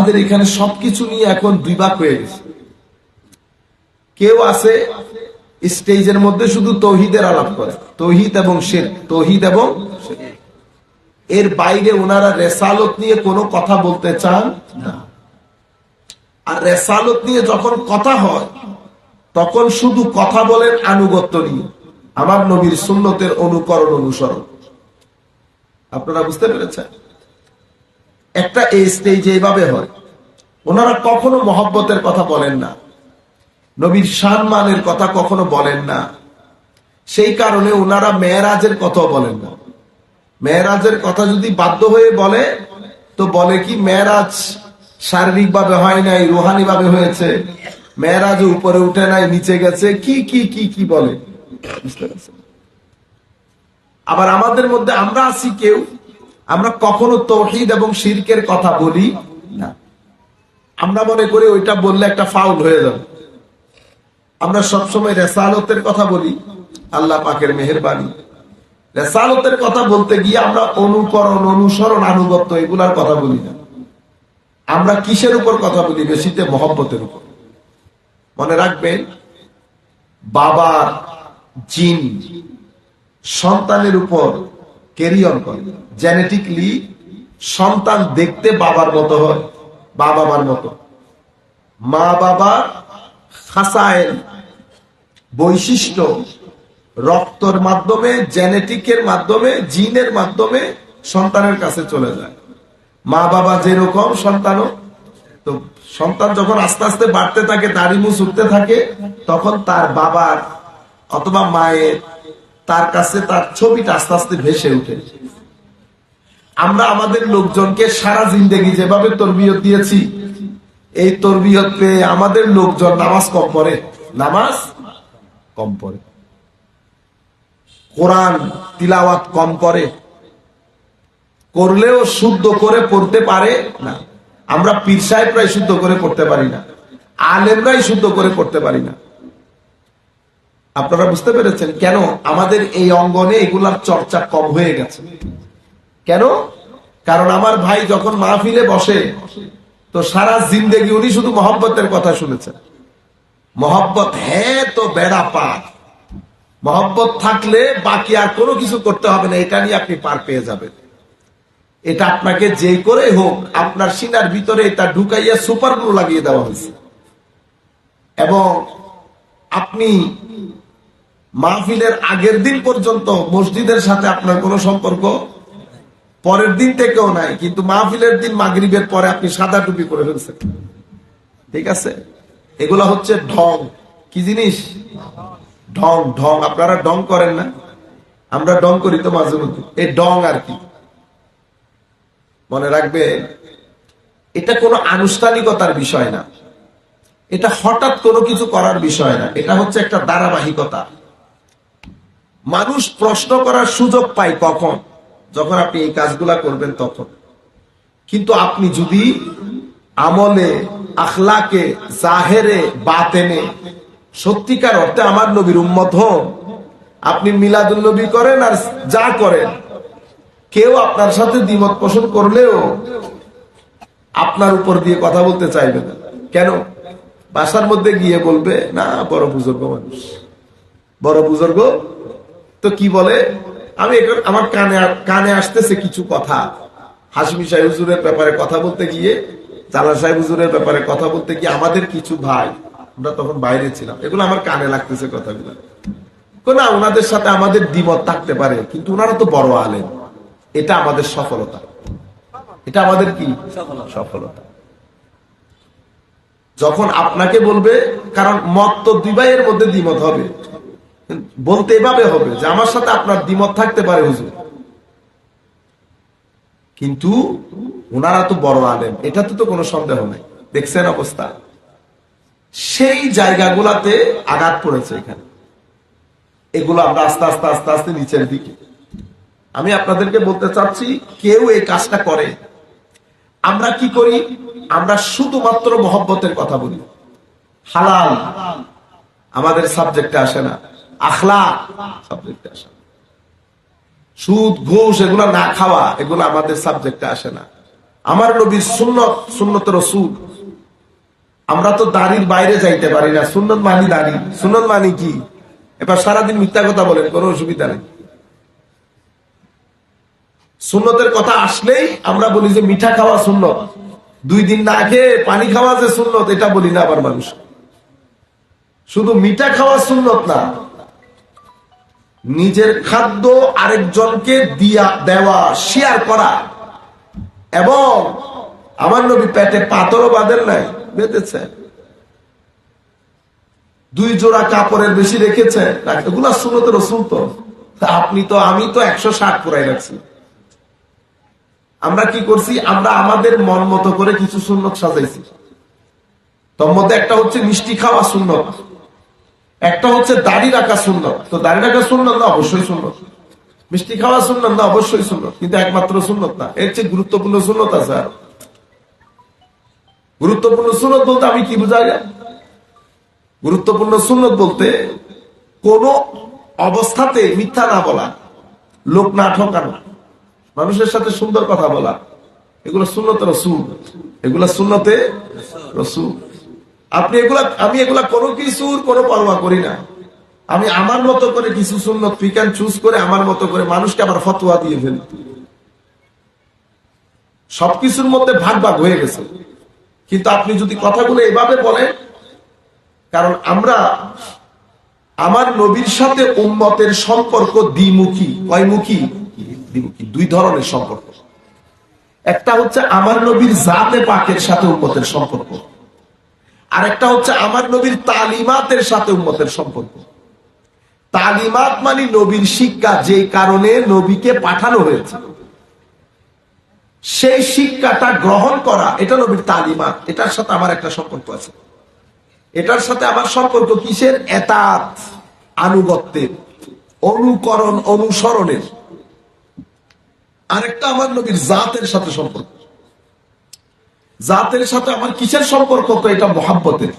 আমাদের এখানে সবকিছু নিয়ে এখন দুই ভাগ হয়ে গেছে। কেউ আছে স্টেজের মধ্যে শুধু তৌহিদের আলাপ করে, তৌহিদ এবং শিরক, তৌহিদ এবং শিরক। এর বাইরে ওনারা রেসালত নিয়ে কোনো কথা বলতে চান না। আর রেসালত নিয়ে যখন কথা হয় তখন শুধু কথা বলেন আনুগত্য নিয়ে, আমার নবীর সুন্নতের অনুকরণ অনুসরণ। আপনারা বুঝতে পেরেছেন? একটা এই স্টেজে এইভাবে হয়। ওনারা কখনো মহব্বতের কথা বলেন না, নবীর সম্মানের কথা কখনো বলেন না। সেই কারণে ওনারা মেরাজের কথাও বলেন না। মেরাজের কথা যদি বাধ্য হয়ে বলে তো বলে কি মেরাজ শারীরিক ভাবে হয় নাই, রুহানি ভাবে হয়েছে, মেরাজ উপরে উঠে নাই নিচে গেছে, কি কি কি কি বলে। আবার আমাদের মধ্যে আমরা আছি কেউ, আমরা কখনো তৌহিদ এবং শিরকের কথা বলি না। আমরা মনে করি ওইটা বললে একটা ফাউল হয়ে যাবে। আমরা সবসময় রেসালতের কথা বলি, আল্লাহ পাকের মেহেরবানি। রেসালতের কথা বলতে গিয়ে আমরা অনুকরণ, অনুসরণ, আনুগত্য এগুলার কথা বলি না। আমরা কিসের উপর কথা বলি বেশিতে? মহব্বতের উপর। মনে রাখবেন, বাবার জিন সন্তানের উপর ক্যারিয়ন করে। জেনেটিকলি সন্তান দেখতে বাবার মতো হয়, বাবা মার মতো। মা বাবার খাসায়েল বৈশিষ্ট্য রক্তের মাধ্যমে, জেনেটিকের মাধ্যমে, জিনের মাধ্যমে সন্তানের কাছে চলে যায়। মা বাবা যেরকম সন্তানও। তো সন্তান যখন আস্তে আস্তে বাড়তে থাকে, দাড়ি মুছ উঠতে থাকে, তখন তার বাবার অথবা মায়ের তার কাছে তার ছবিটা আস্তে আস্তে ভেসে উঠে। আমরা আমাদের লোকজনকে সারা জিন্দেগি যেভাবে তরবিয়ত দিয়েছি, এই তরবিয়ত পেয়ে আমাদের লোকজন নামাজ কম পড়ে, নামাজ কম পড়ে, কোরআন তিলাওয়াত কম করে, করলেও শুদ্ধ করে পড়তে পারে না। আমরা পীর সাহেবরাই শুদ্ধ করে পড়তে পারি না, আলেমরাই শুদ্ধ করে পড়তে পারি না। আপনারা বুঝতে পেরেছেন কেন আমাদের এই অঙ্গনে এগুলার চর্চা কম হয়ে গেছে? কেন? কারণ আমার ভাই যখন মাহফিলে বসে তো সারা জিন্দেগি উনি শুধু মহব্বতের কথা শুনেছেন। মহব্বত হ্যাঁ তো বেড়া পার, মহব্বত থাকলে বাকি আর কোনো কিছু করতে হবে না, এটা নিয়ে আপনি পার পেয়ে যাবেন। এটা আপনাকে যে করে হোক আপনার সিনার ভিতরে এটা ঢুকাইয়া সুপার গ্লু লাগিয়ে দেওয়া হয়েছে। এবং আপনি মাহফিলের আগের দিন পর্যন্ত মসজিদের সাথে আপনার কোনো সম্পর্ক পরের দিন থেকেও নাই, কিন্তু মাহফিলের দিন মাগরিবের পরে আপনি সাদা টুপি পরে ফেলছেন। ঠিক আছে? এগুলা হচ্ছে ঢং। কি জিনিস? ঢং। ঢং। আপনারা ঢং করেন না? আমরা ঢং করি তো মাঝে মধ্যে। এই ঢং আর কি। মনে রাখবে, এটা কোনো আনুষ্ঠানিকতার বিষয় না, এটা হঠাৎ কোনো কিছু করার বিষয় না, এটা হচ্ছে একটা ধারাবাহিকতা। মানুষ প্রশ্ন করার সুযোগ পায় কখন? যখন আপনি এই কাজগুলা করবেন তখন। কিন্তু আপনি যদি আমলে, আখলাকে, জাহেরে, বাতেনে সত্যিকার অর্থে আমার নবীর উম্মত হন, আপনি মিলাদুল নবী করেন আর যা করেন, কেউ আপনার সাথে দ্বিমত পোষণ করলেও আপনার উপর দিয়ে কথা বলতে চাইবে না। কেন? বাসার মধ্যে গিয়ে বলবে না বড় বুজুর্গ মানুষ, বড় বুজুর্গ তো কি বলে, আমি আমার কানে আসতেছে কিছু কথা, হাশমি সাহেব হুজুরের ব্যাপারে কথা বলতে গিয়ে, জালাল সাহেব হুজুরের ব্যাপারে কথা বলতে গিয়ে, আমাদের কিছু ভাই, আমরা তখন বাইরে ছিলাম, এগুলো আমার কানে লাগতেছে কথাগুলো। না, ওনাদের সাথে আমাদের দ্বিমত থাকতে পারে, কিন্তু ওনারা তো বড় আলেম। এটা আমাদের সফলতা। এটা আমাদের কি সফলতা? যখন আপনাকে বলবে, কারণ মত তো দুই ভাইয়ের মধ্যে দ্বিমত হবে, বলতে এভাবে হবে যে আমার সাথে আপনার দ্বিমত থাকতে পারে হুজুর, কিন্তু ওনারা তো বড় আলেম, এটাতে তো কোনো সন্দেহ নাই। দেখছেন অবস্থা? সেই জায়গাগুলাতে আঘাত পড়েছে এখানে। এগুলো আমরা আস্তে আস্তে আস্তে আস্তে নিচের দিকে। আমি আপনাদেরকে বলতে চাচ্ছি, কেউ এই কাজটা করে। আমরা কি করি? আমরা শুধুমাত্র মহব্বতের কথা বলি, হালাল আমাদের সাবজেক্টে আসে না, আখলাক সাবজেক্টে আসে না, সুদ ঘুষ এগুলো না খাওয়া এগুলো আমাদের সাবজেক্টে আসে না। আমার নবীর সুন্নত, সুন্নত রসুল। আমরা তো দাড়ির বাইরে যাইতে পারি না। সুন্নত মানি দাড়ি, সুন্নত মানি কি? এবার সারাদিন মিথ্যা কথা বলেন, কোনো অসুবিধা নেই। সুন্নতের কথা আসলেই আমরা বলি যে মিঠা খাওয়া সুন্নত, 2 দিন না খেয়ে পানি খাওয়া যে সুন্নত, এটা বলি না আবার মানুষ। শুধু মিঠা খাওয়া সুন্নত না, নিজের খাদ্য আরেকজনকে দেওয়া, শেয়ার করা। এবং আমার নবী পেটে পাথরও বাঁধেন নাই, বেঁধেছে। 2 জোড়া কাপড়ের বেশি রেখেছে, এগুলা সুন্নতের রসুল। তো আপনি তো, আমি তো 160 পুরাই রাখছি। আমরা কি করছি? আমরা আমাদের মন মতো করে কিছু সুন্নত সাজাইছি। তোর মধ্যে একটা হচ্ছে মিষ্টি খাওয়া সুন্নত, একটা হচ্ছে দাড়ি রাখা সুন্নত। তো দাড়ি রাখা সুন্নত না, অবশ্যই সুন্নত। মিষ্টি খাওয়া সুন্নত না, অবশ্যই সুন্নত, কিন্তু একমাত্র সুন্নত না। এর চেয়ে গুরুত্বপূর্ণ সুন্নত আছে আর। গুরুত্বপূর্ণ সুন্নত বলতে আমি কি বুঝাই? গুরুত্বপূর্ণ সুন্নত বলতে কোন অবস্থাতে মিথ্যা না বলা, লোক না ঠকানো, মানুষের সাথে সুন্দর কথা বলা, এগুলো সুন্নতে রসুল, এগুলা সুন্নতে রসুল। আপনি এগুলা, আমি এগুলা কোনো কিছুর কোনো পরোয়া করি না। আমি আমার মতো করে কিছু সুন্নত পিক অ্যান্ড চুজ করে আমার মতো করে মানুষকে আবার ফতোয়া দিয়ে ফেলি। সবকিছুর মধ্যে ভাগ ভাগ হয়ে গেছে। কিন্তু আপনি যদি কথাগুলো এভাবে বলেন, কারণ আমরা আমার নবীর সাথে উম্মতের সম্পর্ক দ্বিমুখী। কয়মুখী? দ্বিমুখী। 2 ধরনের সম্পর্ক। একটা হচ্ছে আমার নবীর জাতে পাকের সাথে উম্মতের সম্পর্ক, আর একটা হচ্ছে আমার নবীর তালিমাতের সাথে উম্মতের সম্পর্ক। তালিমাত মানে নবীর শিক্ষা, যে কারণে নবীকে পাঠানো হয়েছে, সেই শিক্ষাটা গ্রহণ করা, এটা নবীর তালিমাত। এটার সাথে আমার একটা সম্পর্ক আছে। এটার সাথে আমার সম্পর্ক কিসের? এতাত, আনুগত্যের, অনুকরণ, অনুসরণের। আরেকটা আমার নবীর জাতের সাথে সম্পর্ক। জাতের সাথে আমার কিসের সম্পর্ক? তো এটা মহাব্বতের।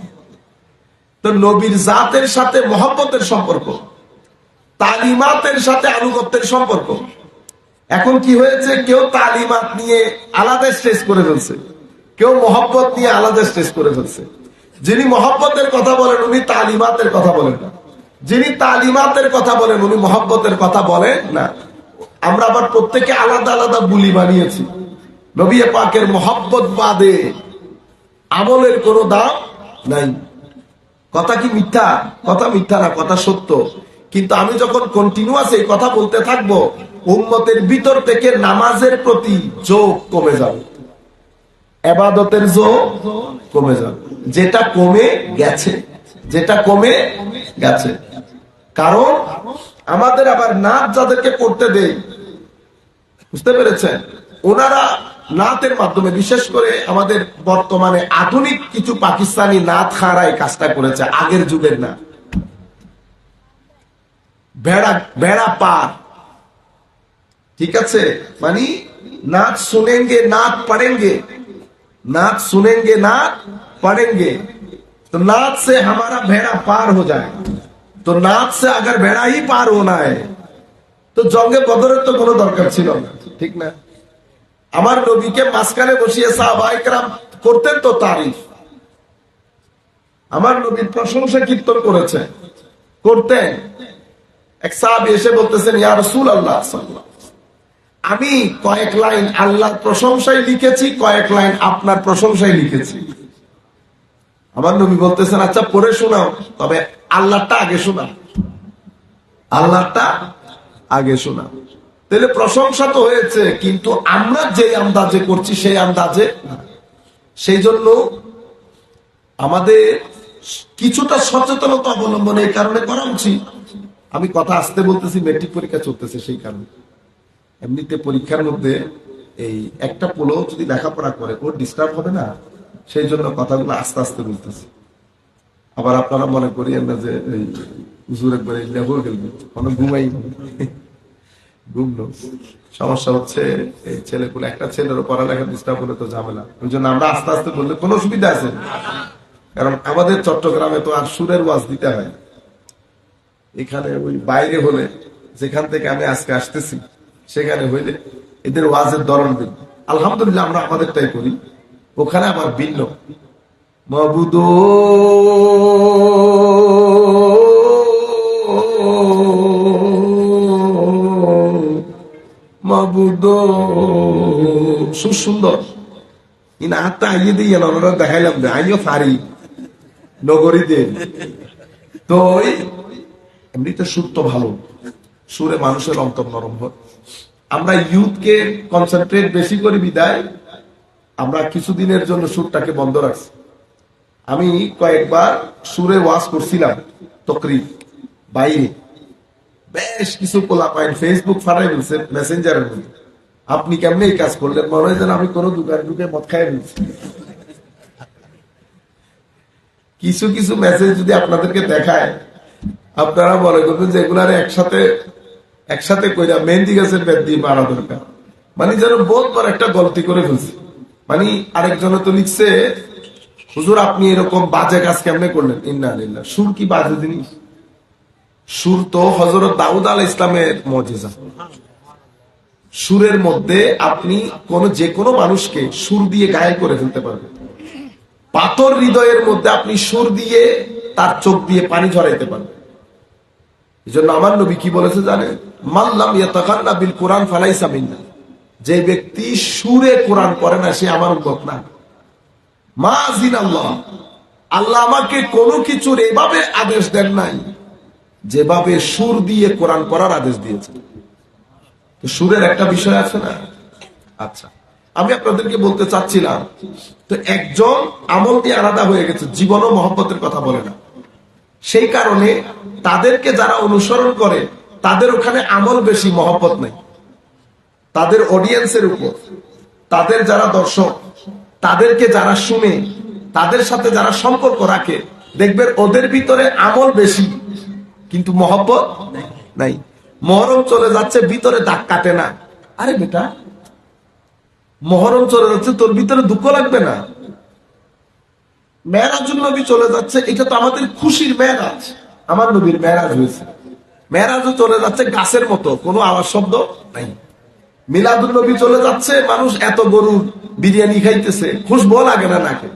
তো নবীর জাতের সাথে মহাব্বতের সম্পর্ক, তালিমাতের সাথে আনুগত্যের সম্পর্ক। এখন কি হয়েছে? কেউ তালিমাত নিয়ে আলাদা স্টেজ করে ফেলছে, কেউ মহব্বত নিয়ে আলাদা স্টেজ করে ফেলছে। যিনি মহব্বতের কথা বলেন উনি তালিমাতের কথা বলেন না, যিনি তালিমাতের কথা বলেন উনি মহব্বতের কথা বলেন না। আমরা আবার প্রত্যেকে আলাদা আলাদা বুলি বানিয়েছি। নবী পাকের মহব্বত বাদে আমলের কোনো দাম নাই। কথা কি মিথ্যা? কথা মিথ্যা না, কথা সত্য। কিন্তু আমি যখন কন্টিনিউয়াস এই কথা বলতে থাকবো, উম্মতের ভিতর থেকে নামাজের প্রতি ঝোঁক কমে যাবে, ইবাদতের ঝোঁক কমে যাবে, যেটা কমে গেছে, যেটা কমে গেছে। কারণ আমাদের আবার নাচ যাদেরকে করতে দেয়, বুঝতে পেরেছেন, ওনারা নাতের মাধ্যমে, বিশেষ করে আমাদের বর্তমানে আধুনিক কিছু পাকিস্তানি নাত খারা এই কাজটা করেছে। আগের যুগের না, বেড়া বেড়া পার, ঠিক আছে, মানে नाच सुनेंगे नाच पढ़ेंगे, नाच सुनेंगे नाच पढ़ेंगे, तो नाच से हमारा भेड़ा पार हो जाए। तो नाच से अगर भेड़ा ही पार होना है तो जंगे बदरेर तो कोनो दरकार छिलो ना, ठीक ना। আমার নবীকে মাঝখানে বসিয়ে সাহাবায়ে কেরাম করতেন তো তারিফ, আমার নবীর প্রশংসা কীর্তন করেছে, করতেন। এক সাহাবী এসে বলতেছেন, ইয়া রাসূলুল্লাহ সাল্লাল্লাহু আলাইহি ওয়াসাল্লাম, আমি কয়েক লাইন আল্লাহর প্রশংসায় লিখেছি, কয়েক লাইন আপনার প্রশংসায় লিখেছি। আমার নবী বলতেছেন, আচ্ছা পড়ে শোনাও, তবে আল্লাহটা আগে শোনাও, আল্লাহটা আগে শোনাও। তাহলে প্রশংসা তো হয়েছে, কিন্তু আমরা যে আন্দাজে করছি সেই আন্দাজে না। সেই জন্য আমাদের কিছুটা সচেতনতা অবলম্বন এই কারণে করা উচিত। আমি কথা আসতে বলতেছি, মেট্রিক পরীক্ষা চলতেছে, সেই কারণে। এমনিতে পরীক্ষার মধ্যে এই একটা পোলো যদি লেখাপড়া করে ওর ডিস্টার্ব হবে না, সেই জন্য কথাগুলো আস্তে আস্তে বলতেছি। আবার আপনারা মনে করিয়েন না যে এই হুজুর একবারে হয়ে গেল, অনেক ঘুমাই, ঘুম। সমস্যা হচ্ছে এই ছেলেগুলো, একটা ছেলেরও পড়ালেখা ডিস্টার্ব হলে তো ঝামেলা। ওই জন্য আমরা আস্তে আস্তে বললে কোনো সুবিধা আছে, কারণ আমাদের চট্টগ্রামে তো আর সুরের ওয়াজ দিতে হয়। এখানে ওই বাইরে হলে, যেখান থেকে আমি আজকে আসতেছি সেখানে হইলে এদের ওয়াজের ধরন দিন আলহামদুলিল্লাহ আমরা আমাদেরটাই করি, ওখানে আবার ভিন্ন। মাবুদ মাবুদ সুন্দর ইনা হাতটা আইয়ে দিয়ে ওনারা দেখাইলাম যে আইও ফারি নগরী দে। তো এমনিতে সুর তো ভালো, সুরে মানুষের অন্তর নরম হয়। আমরা ইউথকে কনসেন্ট্রেট বেশি করি বিদায় আমরা কিছুদিনের জন্য সুরটাকে বন্ধ রাখছি। আমি কয়েকবার সুরে ওয়াজ করছিলাম তকরির বাইরে, বেশ কিছু পোলাপাইন ফেসবুক ফাটাই ফেলছে মেসেঞ্জারের মধ্যে, আপনি কেমনে এই কাজ করলেন, মনে হয় যেন আমি কোনো দোকান ঢুকে মদ খাই ফেলছি। কিছু কিছু মেসেজ যদি আপনাদেরকে দেখায় আপনারা মনে করবেন যে এগুলার একসাথে কইরা মেহেন্দি গাছের বেদ দিয়ে মারা দরকার। মানে যেন বহুত বড় একটা গলতি করে ফেলছে। মানে আরেকজনে তো লিখছে, হুজুর আপনি এরকম বাজে কাজ কেমনে করলেন। ইন্না লিল্লাহ। সুর কি বাজে জিনিস? সুর তো হযরত দাউদ আলাইহিস ইসলামের মুজিজা। সুরের মধ্যে আপনি যে কোনো মানুষকে সুর দিয়ে ঘায়েল করে ফেলতে পারবেন। পাথর হৃদয়ের মধ্যে আপনি সুর দিয়ে তার চোখ দিয়ে পানি ঝরাইতে পারবেন। এই জন্য আমার নবী কি বলেছে জানেন? মান লাম ইয়াতাগান্না বিল কোরআন ফালাইসা মিন্না। যে ব্যক্তি সুরে কোরআন পড়ে না সে আমার উম্মত না। মা আযিনাল্লাহ, আল্লাহ আমাকে কোনো কিছুর এভাবে আদেশ দেন নাই যেভাবে সুর দিয়ে কোরআন পড়ার আদেশ দিয়েছে। তো সুরের একটা বিষয় আছে না। আচ্ছা, আমি আপনাদেরকে বলতে চাচ্ছিলাম, তো একজন আমল দিয়ে আলাদা হয়ে গেছে, জীবনও মহব্বতের কথা বলে না। সেই কারণে তাদেরকে যারা অনুসরণ করে তাদের ওখানে আমল বেশি, মহব্বত নেই। তাদের অডিয়েন্সের উপর, তাদের যারা দর্শক, তাদেরকে যারা শুনে, তাদের সাথে যারা সম্পর্ক রাখে, দেখবেন ওদের ভিতরে আমল বেশি কিন্তু মহব্বত নাই। মহরম চলে যাচ্ছে, ভিতরে দাগ কাটে না। আরে বেটা, মহরম চলে যাচ্ছে, তোর ভিতরে দুঃখ লাগবে না? মেরাজুল নবী চলে যাচ্ছে, এটা তো আমাদের খুশির মেরাজ। আমার নবীর মেরাজ হয়েছে, মেরাজও চলে যাচ্ছে গাছের মতো, কোনো আওয়াজ শব্দ নাই। মিলাদুল নবী চলে যাচ্ছে, মানুষ এত গরুর বিরিয়ানি খাইতেছে, খুশবু লাগে না নাকে।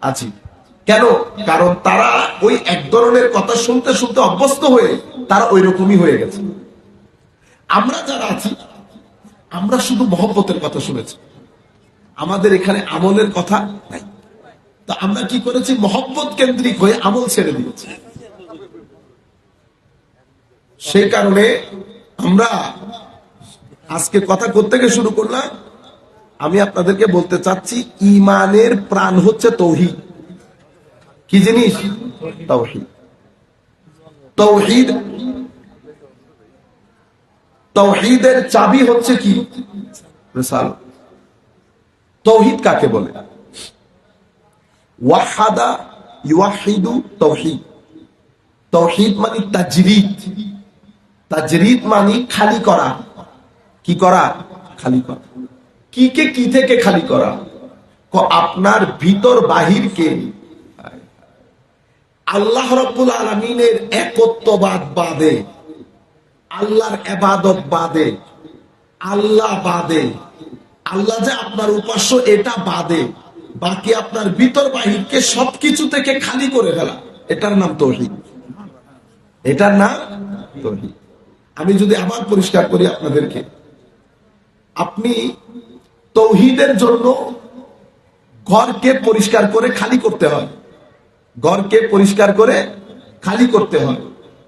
আছি কেন? কারণ তারা ওই এক ধরনের কথা শুনতে শুনতে অভ্যস্ত হয়ে তারা ওই রকমই হয়ে গেছে। আমরা যারা আছি আমরা শুধু মহব্বতের কথা শুনেছি, আমাদের এখানে আমলের কথা নাই। তা আমরা কি করেছি? মহব্বত কেন্দ্রিক হয়ে আমল ছেড়ে দিয়েছি। সেই কারণে আমরা আজকে কথা করতে গিয়ে শুরু করলাম। আমি আপনাদেরকে বলতে চাচ্ছি, ঈমানের প্রাণ হচ্ছে তাওহীদ। কি জিনিস? তাওহীদ। তাওহীদ, তাওহীদের চাবি হচ্ছে কি? রিসালাত। তাওহীদ কাকে বলে? ওয়াহাদা ইউহিদু তাওহীদ। তাওহীদ মানে তাজরিদ। তাজরিদ মানে খালি করা। কি করা? খালি করা। কি কে কি থেকে খালি করা? আপনার ভিতর বাহিরকে আল্লাহ রাব্বুল আলামিনের একত্ববাদ বাদে, আল্লাহর ইবাদত বাদে, আল্লাহ বাদে, আল্লাহ যে আপনার উপাস্য এটা বাদে, বাকি আপনার ভিতর বাহিরকে সবকিছু থেকে খালি করে ফেলা, এটার নাম তাওহীদ। এটার নাম তাওহীদ। আমি যদি আবার পরিষ্কার করি আপনাদেরকে, আপনি তাওহীদের জন্য ঘরকে পরিষ্কার করে খালি করতে হয়, ঘরকে পরিষ্কার করে খালি করতে হয়।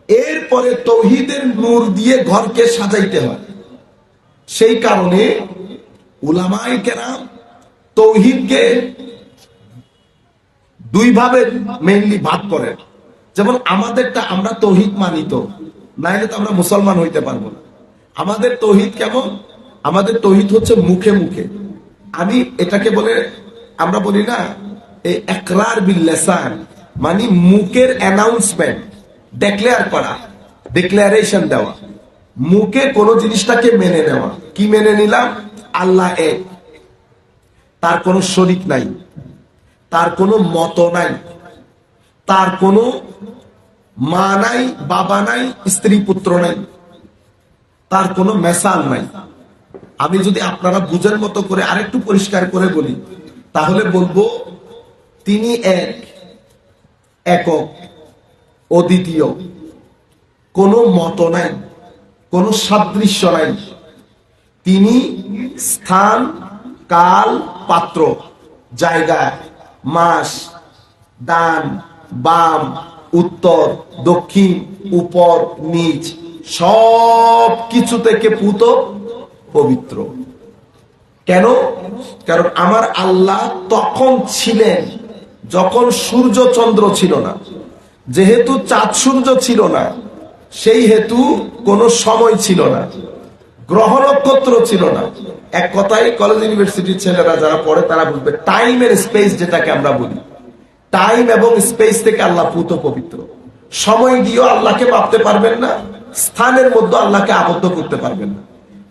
এরপরে তাওহীদের নূর দিয়ে ঘরকে সাজাইতে হয়। সেই কারণে উলামায়ে কেরাম তাওহীদকে দুই ভাবে মেইনলি ভাগ করেন। যেমন আমাদেরটা, আমরা তাওহীদ মানি, তো নাইলে তো আমরা মুসলমান হইতে পারবো না। আমাদের তাওহীদ কেমন? আমাদের তাওহীদ হচ্ছে মুখে মুখে। আমি এটাকে বলে, আমরা বলি না এই ইকরার বিল লিসান, মানে মুখের অ্যানাউন্সমেন্ট, ডিক্লেয়ার করা, ডিক্লারেশন দেওয়া, মুখে কোন জিনিসটাকে মেনে নেওয়া। কি মেনে নিলাম? আল্লাহ এক, তার কোনো শরীক নাই, তার কোনো মত নাই, তার কোনো মা নাই, বাবা নাই, স্ত্রী পুত্র নাই, তার কোনো মেসাল নাই। আমি যদি আপনারা বুঝের মতো করে আরেকটু পরিষ্কার করে বলি, তাহলে বলবো তিনি এক, একক, অদ্বিতীয়, কোনো মত নাই, কোনো সাদৃশ্য নাই। তিনি স্থান, কাল, পাত্র, জায়গা, মাস, ডান, বাম, উত্তর, দক্ষিণ, উপর, নিচ, সব কিছু থেকে পুত, পবিত্র। কেন? কারণ আমার আল্লাহ তখন ছিলেন যখন সূর্য চন্দ্র ছিল না। যেহেতু চাঁদ সূর্য ছিল না, সেই হেতু কোনো সময় ছিল না, গ্রহ নক্ষত্র ছিল না। এক কথায় কলেজ ইউনিভার্সিটির ছেলেরা যারা পড়ে তারা বুঝবে, টাইম এর স্পেস যেটাকে আমরা বলি, টাইম এবং স্পেস থেকে আল্লাহ পুত পবিত্র। সময় দিয়েও আল্লাহকে মাপতে পারবেন না, স্থানের মধ্যে আল্লাহকে আবদ্ধ করতে পারবেন না।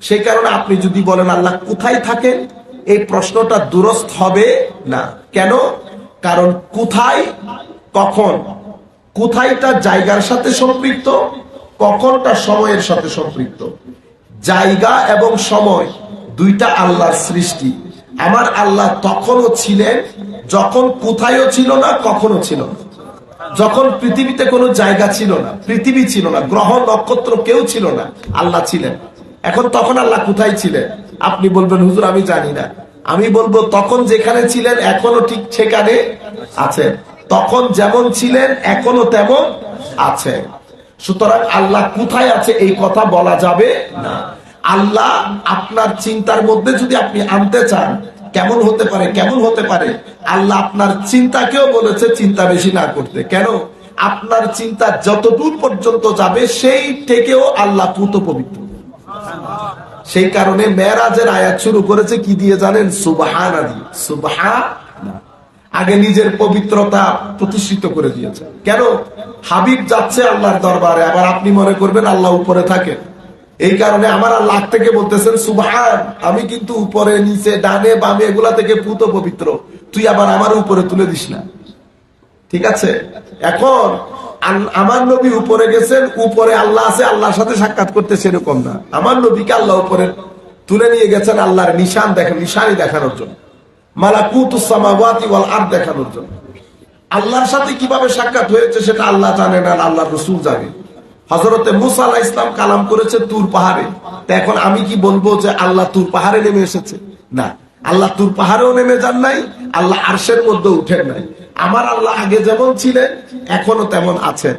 সেই কারণে আপনি যদি বলেন আল্লাহ কোথায় থাকেন, এই প্রশ্নটা দুরস্থ হবে না। কেন? কারণ কোথায়, কখন, কোথায়টা জায়গার সাথে সম্পৃক্ত, কখনটা সময়ের সাথে সম্পৃক্ত। জায়গা এবং সময় দুইটা আল্লাহর সৃষ্টি। আমার আল্লাহ তখনও ছিলেন যখন কোথায়ও ছিল না, কখনো ছিল না। যখন পৃথিবীতে কোনো জায়গা ছিল না, পৃথিবী ছিল না, গ্রহ নক্ষত্র কেউ ছিল না, আল্লাহ ছিলেন। এখন তখন আল্লাহ কোথায় ছিলেন? আপনি বলবেন হুজুর আমি জানি না। আমি বলবো তখন যেখানে ছিলেন এখনো ঠিক সেখানে আছেন। তখন যেমন ছিলেন এখনো তেমন আছে। সুতরাং আল্লাহ কোথায় আছে এই কথা বলা যাবে না। আল্লাহ আপনার চিন্তার মধ্যে যদি আপনি আনতে চান, কেমন হতে পারে, কেমন হতে পারে, আল্লাহ আপনার চিন্তাকেও বলেছে চিন্তা বেশি না করতে। কেন? আপনার চিন্তা যতদূর পর্যন্ত যাবে সেই থেকেও আল্লাহ পুত পবিত্র। সেই কারণে মেরাজের আয়াত শুরু করেছে কি দিয়ে জানেন? সুবহান। সুবহান, আগে নিজের পবিত্রতা প্রতিষ্ঠিত করে দিয়েছে। কেন? হাবিব যাচ্ছে আল্লাহর দরবারে, আবার আপনি মনে করবেন আল্লাহ উপরে থাকেন। এই কারণে আমার আল্লাহ থেকে বলতেছেন সুবহান, আমি কিন্তু উপরে, নিচে, ডানে, বামে এগুলা থেকে পুত পবিত্র, তুই আবার আমার উপরে তুলে দিস না। ঠিক আছে? এখন আমার নবী উপরে গেছেন, উপরে আল্লাহ আছে, আল্লাহর সাথে সাক্ষাৎ করতে, সেরকম না। আমার নবীকে আল্লাহ উপরে তুলে নিয়ে গেছেন আল্লাহর নিশান দেখেন, নিশানি দেখানোর জন্য, মালাকুতুস সামাওয়াতি ওয়াল আরদ দেখানোর জন্য। আল্লাহর সাথে কিভাবে সাক্ষাৎ হয়েছে সেটা আল্লাহ জানেন আর আল্লাহর রাসূল জানে। হযরতে মুসা আলাইহিস সালাম কালাম করেছে তুর পাহাড়ে। তা এখন আমি কি বলবো যে আল্লাহ তুর পাহাড়ে নেমে এসেছে? না, আল্লাহ তুর পাহাড়েও নেমে যান নাই, আল্লাহ আরশের মধ্যে উঠেন নাই। আমার আল্লাহ আগে যেমন ছিলেন এখনো তেমন আছেন,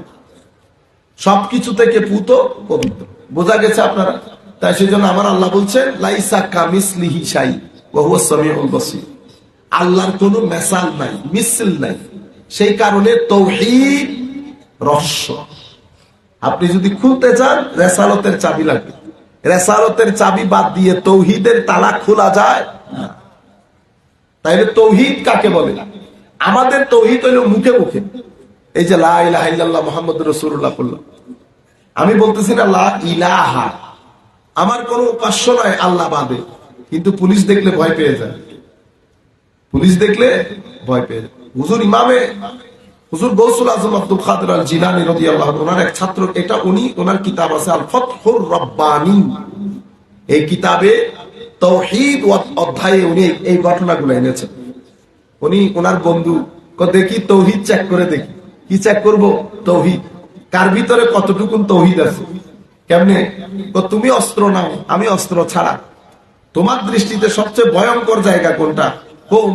সবকিছু থেকে পুত পবিত্র। বোঝা গেছে আপনারা? তাই সেই জন্য আমার আল্লাহ বলছেন লাইসা কামিসলিহি শাই ওয়া হুয়াস সামিউল বাসীর। আল্লাহর কোনো মেসাল নাই, মিসল নাই। সেই কারণে তাওহীদ রহস্য। আপনি যদি খুলতে চান রেসালতের চাবি লাগবে। রেসালতের চাবি বাদ দিয়ে তাওহীদের তালা খোলা যায় না। তাইলে তাওহীদ কাকে বলে? আমাদের তাওহীদ হলো মুখে মুখে, এই যে লা ইলাহা ইল্লাল্লাহ মুহাম্মাদুর রাসূলুল্লাহ বললাম। আমি বলতেছি না লা ইলাহা, আমার কোনো উপাস্য নয় আল্লাহ বাদে, কিন্তু পুলিশ দেখলে ভয় পেয়ে যায়। পুলিশ দেখলে ভয় পেয়ে যায়। হুজুর গৌসুল আজম আব্দুল কাদের আল জিলানী রাদিয়াল্লাহু আনহু, ওনার এক ছাত্র, এটা উনি, ওনার কিতাব আছে আল ফাতহুর রাব্বানী। এই কিতাবে তাওহীদ অধ্যায়ে উনি এই ঘটনাগুলো এনেছেন। উনি ওনার বন্ধু দেখি তাওহীদ চেক করে দেখি। কি চেক করব? তাওহীদ কার ভিতরে কতটুকু তাওহীদ আছে। কেমনে? তুমি অস্ত্র নাও, আমি অস্ত্র ছাড়া। তোমার দৃষ্টিতে সবচেয়ে ভয়ঙ্কর জায়গা কোনটা?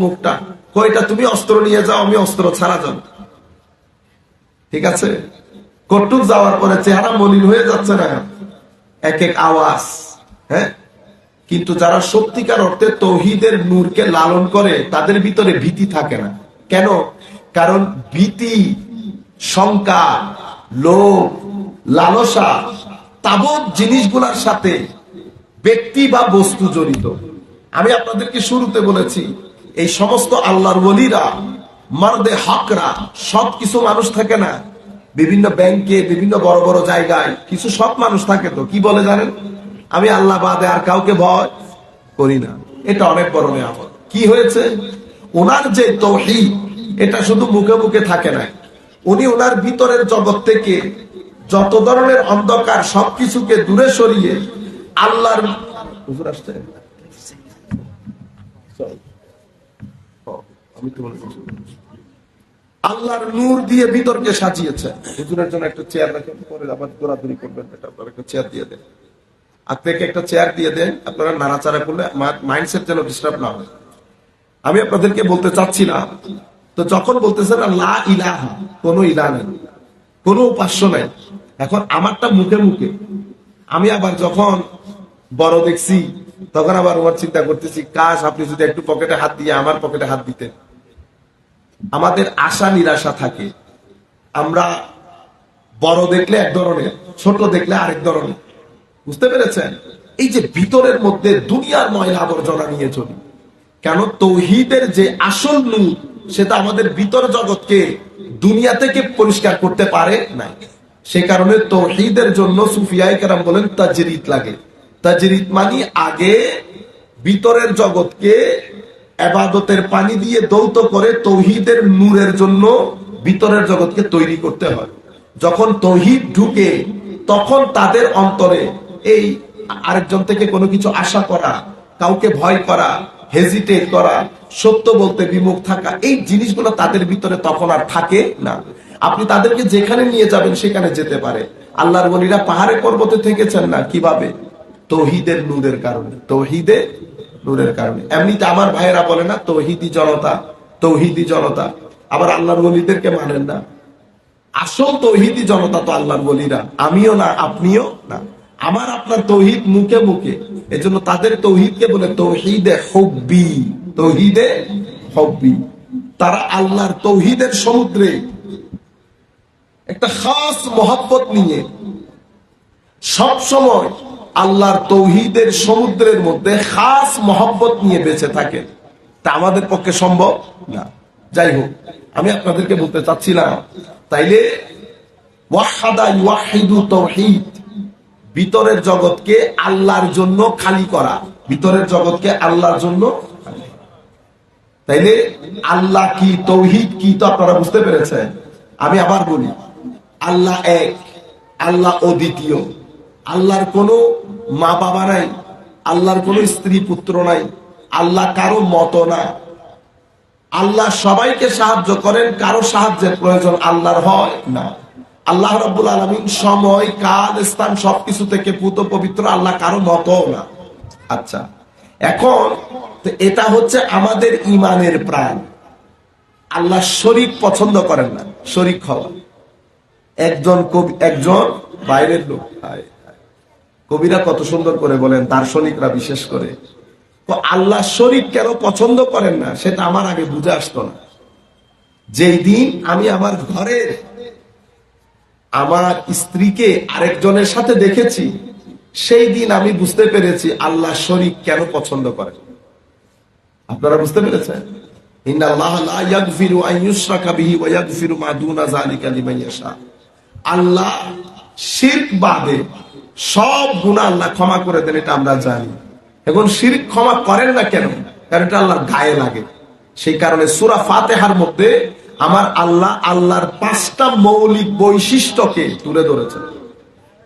মুখটা। কয়টা তুমি অস্ত্র নিয়ে যাও, আমি অস্ত্র ছাড়া যাব। ঠিক আছে? কটুক যাওয়ার পরে চেহারা মলিন হয়ে যাচ্ছে না? এক এক আওয়াজ। হ্যাঁ, কিন্তু যারা সত্যিকার অর্থে তাওহীদের নূরকে লালন করে তাদের ভিতরে ভীতি থাকে না। কেন? কারণ ভীতি, শঙ্কা, লোভ, লালসা, তাবৎ জিনিসগুলোর সাথে ব্যক্তি বা বস্তু জড়িত। আমি আপনাদেরকে শুরুতে বলেছি এই সমস্ত আল্লাহর ওলিরা, মারদে হকরা, সব কিছু মানুষ থাকে না। বিভিন্ন ব্যাংকে, বিভিন্ন বড় বড় জায়গায় কিছু সব মানুষ থাকে। তো কি বলে জানেন? আমি আল্লাহ বাদে আর কাউকে ভয় করি না। এটা অনেক বড় নিয়ামত। কি হয়েছে? ওনার যে তাওহীদ, এটা শুধু মুখে মুখে থাকে না। উনি ওনার ভিতরের জগৎ থেকে যত ধরনের অন্ধকার সবকিছুকে দূরে সরিয়ে আল্লাহর, হুজুর আসছে, আমি তো বলছি আল্লাহর নূর দিয়ে ভিতরকে সাজিয়েছে। হুজুরের জন্য একটা চেয়ার রাখেন, পরে আবার দৌড়াদৌড়ি করবেন, এটা আপনার একটা চেয়ার দিয়ে দেন, আপনাকে একটা চেয়ার দিয়ে দেন, আপনারা নাড়াচাড়া করলে মাইন্ডসেট যেন ডিস্টার্ব না হয়। আমি আপনাদেরকে বলতে চাচ্ছি না, তো যখন বলতেছেন লা ইলাহা, কোনো ইলাহ নেই, কোনো উপাস্য নাই, এখন আমারটা মুখে মুখে, আমি আবার যখন বড় দেখছি তখন আবার আমার চিন্তা করতেছি, কাশ আপনি যদি একটু পকেটে হাত দিয়ে আমার পকেটে হাত দিতেন। আমাদের আশা নিরাশা থাকে, আমরা বড় দেখলে এক ধরনের, ছোট দেখলে আরেক ধরনের, বুঝতে পেরেছেন? এই যে ভিতরের মধ্যে দুনিয়ার ময়লা আবর্জনা নিয়ে চলি কেন? তৌহিদের যে আসল নূর সেটা আমাদের ভিতর জগৎকে দুনিয়া থেকে পরিষ্কার করতে পারে না। সে কারণে তৌহিদের জন্য সুফিয়ায়ে কেরাম বলেন তাজরিদ লাগে। তাজরিদ মানে আগে ভিতরের জগৎকে ইবাদতের পানি দিয়ে দৌত করে তৌহিদের নূরের জন্য ভিতরের জগৎকে তৈরি করতে হয়। যখন তৌহিদ ঢুকে তখন তাদের অন্তরে এই আরেকজন থেকে কোনো কিছু আশা করা, কাউকে ভয় করা, হেজিটেট করা, সত্য বলতে বিমুখ থাকা, এই জিনিসগুলো তাদের ভিতরে তখন আর থাকে না। আপনি তাদেরকে যেখানে নিয়ে যাবেন সেখানে যেতে পারে। আল্লাহর ওলিরা পাহাড়ে পর্বতে থেকেছেন না, কিভাবে? তৌহিদের নূরের কারণে, তৌহিদে নূরের কারণে। এমনিতে আমার ভাইয়েরা বলে না তৌহিদি জনতা, তৌহিদি জনতা, আবার আল্লাহর ওলিদেরকে মানেন না। আসল তৌহিদি জনতা তো আল্লাহর ওলিরা, আমিও না, আপনিও না। আমার আপনার তৌহিদ মুখে মুখে, এজন্য তাদের তৌহিদকে বলে তৌহিদে হুব্বি, তৌহিদে হুব্বি। তারা আল্লাহর তৌহিদের সমুদ্রে একটা খাস মহব্বত নিয়ে সব সময় আল্লাহর তৌহিদের সমুদ্রের মধ্যে খাস মহব্বত নিয়ে বেঁচে থাকেন। তা আমাদের পক্ষে সম্ভব না। যাই হোক, আমি আপনাদেরকে বলতে চাচ্ছিলাম, তাইলে ওয়াহাদা ইউহিদু তাওহীদ, ভিতরের জগৎকে আল্লাহর জন্য খালি করা, ভিতরের জগৎকে আল্লাহর জন্য। তাইলে আল্লাহ কি, তাওহীদ কি, তো আপনারা বুঝতে পেরেছেন। আমি আবার বলি, আল্লাহ এক, আল্লাহ অদ্বিতীয়, আল্লাহর কোনো মা বাবা নাই, আল্লাহর কোনো স্ত্রী পুত্র নাই, আল্লাহ কারো মতো না, আল্লাহ সবাইকে সাহায্য করেন, কারো সাহায্যের প্রয়োজন আল্লাহর হয় না। আল্লাহ রাব্বুল আলামিন সময়, কাল, স্থান সবকিছু থেকে পুত পবিত্র, আল্লাহ কারো মতো না। আচ্ছা, এখন এটা হচ্ছে আমাদের ইমানের প্রাণ। আল্লাহ শরীক পছন্দ করেন না, শরীক হওয়া। একজন কবি, একজন বাইরের লোক, কবিরা কত সুন্দর করে বলেন, দার্শনিকরা বিশেষ করে, তো আল্লাহ শরীক কেন পছন্দ করেন না সেটা আমার আগে বুঝে আসতো না। যেই দিন আমি আমার ঘরের আমার স্ত্রীকে আরেকজনের সাথে দেখেছি, সেই দিন আমি বুঝতে পেরেছি আল্লাহ শরীক কেন পছন্দ করেন। আপনারা বুঝতে পেরেছেন? ইন্নাল্লাহা লা ইয়াগফিরু আন ইউশরাকা বিহি ওয়া ইয়াগফিরু মা দুনা যালিকা লিমান ইয়াশা। আল্লাহ শিরক বাদে সব গুনাহ আল্লাহ ক্ষমা করে দেন, এটা আমরা জানি। এখন শিরক ক্ষমা করেন না কেন? কারণ এটা আল্লাহর গায়ে লাগে। সেই কারণে সূরা ফাতিহার মধ্যে আমার আল্লাহ আল্লাহর 5টা মৌলিক বৈশিষ্ট্যকে তুলে ধরেছেন।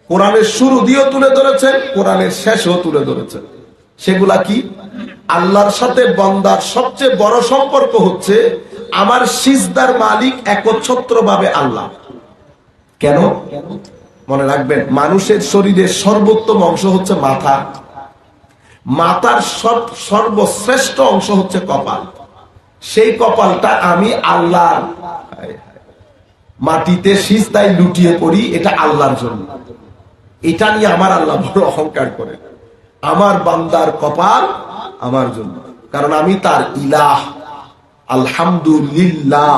কোরআনের শুরু দিয়েও তুলে ধরেছেন, কোরআনের শেষেও তুলে ধরেছেন। সেগুলা কি? আল্লাহর সাথে বান্দার সবচেয়ে বড় সম্পর্ক হচ্ছে আমার সিজদার মালিক একচ্ছত্রভাবে আল্লাহ। কেন? মনে রাখবেন, মানুষের শরীরের সর্বোত্তম অংশ হচ্ছে মাথা, মাথার সর্বশ্রেষ্ঠ অংশ হচ্ছে কপাল। সেই কপালটা আমি আল্লাহ মাটিতে সিজদায় লুটিয়ে পড়ি, এটা আল্লাহর জন্য। এটা নিয়ে আমার আল্লাহ বড় অহংকার করে, আমার বান্দার কপাল আমার জন্য, কারণ আমি তার ইলাহ। আলহামদুলিল্লাহ,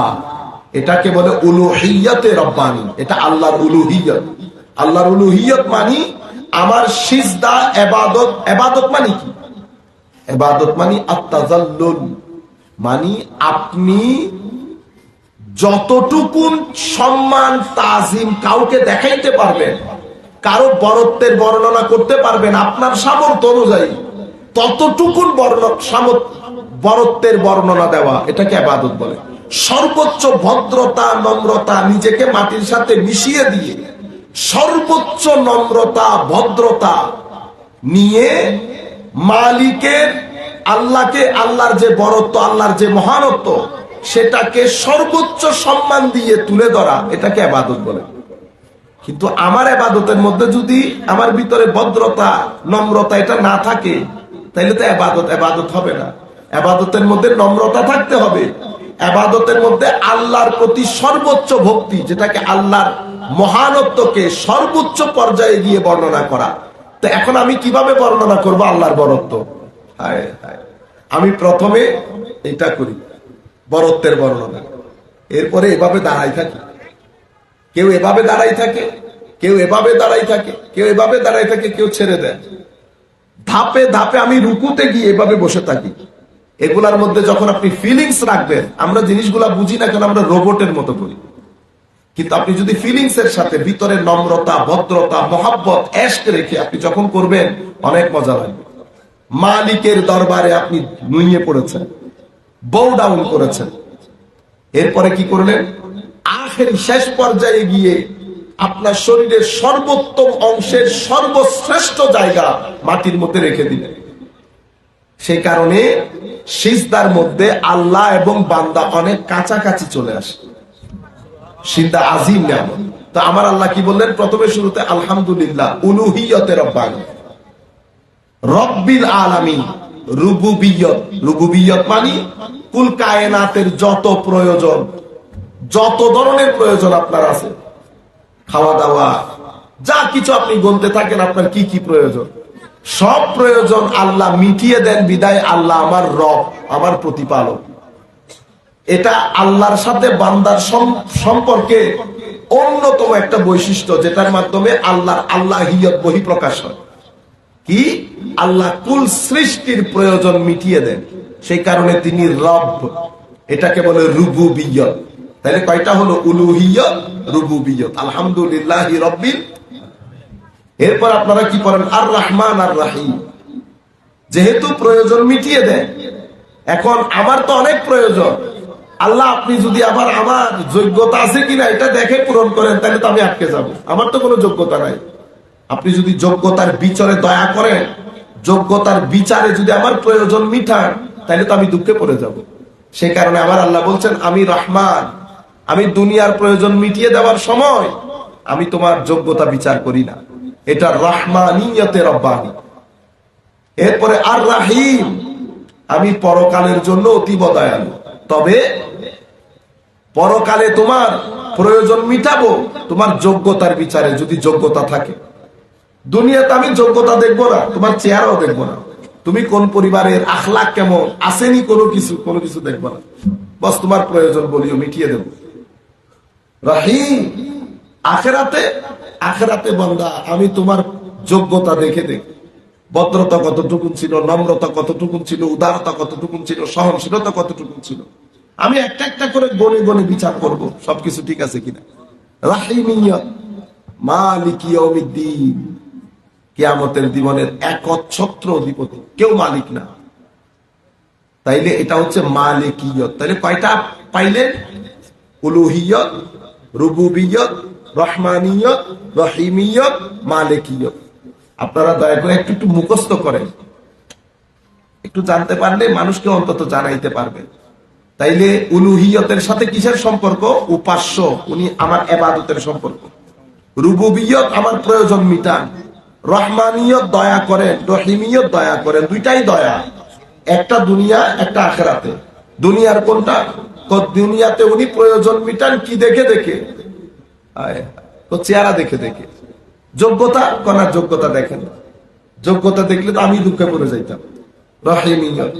এটাকে বলে উলুহিয়তে রব্বানি, এটা আল্লাহর উলুহিয়ত। আল্লাহর উলুহিয়ত মানি আমার সিজদা ইবাদত। ইবাদত মানে কি? ইবাদত মানে আত-তাযাল্লুল, মানে আপনি যতটুকু সম্মান তাজিম কাউকে দেখাইতে পারবেন, কারো বরত্বের বর্ণনা করতে পারবেন আপনার সামর্থ্য অনুযায়ী, ততটুকু বরত্বের বর্ণনা দেওয়া, এটাকে ইবাদত বলে। সর্বোচ্চ ভদ্রতা, নম্রতা, নিজেকে মাটির সাথে মিশিয়ে দিয়ে সর্বোচ্চ নম্রতা, ভদ্রতা নিয়ে মালিকের আল্লাহকে, আল্লাহর যে বরত্ব, আল্লাহর যে মহানত্ব, সেটাকে সর্বোচ্চ সম্মান দিয়ে তুলে ধরা, এটাকে ইবাদত বলে। কিন্তু আমার ইবাদতের মধ্যে যদি আমার ভিতরে ভদ্রতা, নম্রতা এটা না থাকে, তাইলে তো ইবাদত হবে না। ইবাদতের মধ্যে নম্রতা থাকতে হবে, ইবাদতের মধ্যে আল্লাহর প্রতি সর্বোচ্চ ভক্তি, যেটাকে আল্লাহর মহানত্বকে সর্বোচ্চ পর্যায়ে গিয়ে বর্ণনা করা। তো এখন আমি কিভাবে বর্ণনা করব আল্লাহর বরত্ব? হায় হায়, আমি প্রথমে এটা করি, বরত্বের বর্ণনা, এরপরে এভাবে দাঁড়াই থাকি। কেউ এভাবে দাঁড়াই থাকে, কেউ এভাবে দাঁড়াই থাকে, কেউ এভাবে দাঁড়াই থাকে, কেউ ছেড়ে দেয়। ধাপে ধাপে আমি রুকুতে গিয়ে এভাবে বসে থাকি। এগুলার মধ্যে যখন আপনি ফিলিংস রাখবেন, আমরা জিনিসগুলা বুঝি না কেন, আমরা রোবটের মতো করি। কিন্তু আপনি যদি ফিলিংস এর সাথে ভিতরে নম্রতা, ভদ্রতা, মহাব্বত, এশক রেখে আপনি যখন করবেন, অনেক মজা লাগবে। মালিকের দরবারে আপনি নুইয়ে পড়েছেন, বউ ডাউন করেছেন, এরপরে কি করলেন? আখেরি শেষ পর্যায়ে গিয়ে আপনার শরীরের সর্বোত্তম অংশের সর্বশ্রেষ্ঠ জায়গা মাটির মধ্যে রেখে দিলেন। সেই কারণে সিজদার মধ্যে আল্লাহ এবং বান্দা অনেক কাছাকাছি চলে আসে। সিজদা আজিম নিয়ামত। তো আমার আল্লাহ কি বললেন প্রথমে শুরুতে? আলহামদুলিল্লাহ উলুহিয়তে রব্বানি, রব্বিল আলামিন, রুবুবিয়ত। রুবুবিয়ত মানে কুল কায়নাতের যত প্রয়োজন, যত ধরনের প্রয়োজন আপনার আছে, খাওয়া দাওয়া, যা কিছু আপনি গুনতে থাকেন আপনার কি কি প্রয়োজন, সব প্রয়োজন আল্লাহ মিটিয়ে দেন। বিদায় আল্লাহ আমার রব, আমার প্রতিপালক। এটা আল্লাহর সাথে বান্দার সম্পর্কে অন্যতম একটা বৈশিষ্ট্য, যেটার মাধ্যমে আল্লাহিয়ত বহিঃপ্রকাশ হয়। কি? আল্লাহ কুল সৃষ্টির প্রয়োজন মিটিয়ে দেন, সেই কারণে তিনি রব। এটাকে বলে রুবুবিয়ত। তাহলে কয়টা হলো? উলুহিয়ত, রুবুবিয়ত। আলহামদুলিল্লাহি রাব্বিল। এরপর আপনারা কি পড়েন? আর রহমান আর রাহিম। যেহেতু প্রয়োজন মিটিয়ে দেন, এখন আমার তো অনেক প্রয়োজন, আল্লাহ আপনি যদি আবার আমার যোগ্যতা আছে কিনা এটা দেখে পূরণ করেন, তাহলে তো আমি আটকে যাব। আমার তো কোনো যোগ্যতা নাই। আপনি যদি যোগ্যতার বিচারে দয়া করেন, যোগ্যতার বিচারে যদি আমার প্রয়োজন মিটান, তাহলে তো আমি দুঃখে পড়ে যাব। সেই কারণে আমার আল্লাহ বলছেন আমি রহমান, আমি দুনিয়ার প্রয়োজন মিটিয়ে দেওয়ার সময় আমি তোমার যোগ্যতা বিচার করি না। এটা রহমানিয়তে রব্বানি। এরপরে আর রাহিম, আমি পরকালের জন্য অতীব দয়ালু। তবে পরকালে তোমার প্রয়োজন মিটাবো তোমার যোগ্যতার বিচারে, যদি যোগ্যতা থাকে। দুনিয়াতে আমি যোগ্যতা দেখবো না, তোমার চেহারাও দেখবো না, তুমি কোন পরিবারের, আখলাক কেমন, আসেনি কোনো কিছু দেখবো না। বস তোমার প্রয়োজন বলিও, মিটিয়ে দেব। রাহিম আখেরাতে বান্দা আমি তোমার যোগ্যতা দেখে ভদ্রতা কতটুকু ছিল, নম্রতা কতটুকু ছিল, উদারতা কতটুকু ছিল, সহনশীলতা কতটুকু ছিল, আমি একটা একটা করে গনে গনে বিচার করব সবকিছু ঠিক আছে কিনা। রাহিমিয়ত, মালিক ইয়াউমিদ্দিন, কিয়ামতের দিনের একচ্ছত্র অধিপতি, কেউ মালিক না। তাইলে এটা হচ্ছে মালিকিয়ত। তাইলে কয়টা পাইলেন? উলুহিয়ত, রুবুবিয়ত, রহমানিয়ত, রহিমিয়ত, মালিকিয়ত। আপনারা দয়া করে একটু মুখস্থ করেন, একটু জানতে পারলে মানুষকে অন্তত জানাইতে পারবে। তাইলে উলুহিয়তের সাথে কিসের সম্পর্ক? উপাস্য, উনি আমার ইবাদতের সম্পর্ক। রুবুবিয়ত আমার প্রয়োজন মিটান, রহমানিয়ত দয়া করেন, রহিমিয়ত দয়া করেন, দুইটাই দয়া। একটা দুনিয়া, একটা আখিরাতে। দুনিয়ার কোনটা? দুনিয়াতে উনি প্রয়োজন মিটান কি দেখে দেখে? চেহারা দেখে দেখে। যোগ্যতা কোনার যোগ্যতা দেখেন, যোগ্যতা দেখলে তো আমি দুঃখে পড়ে যাইতাম। রহিমিয়ত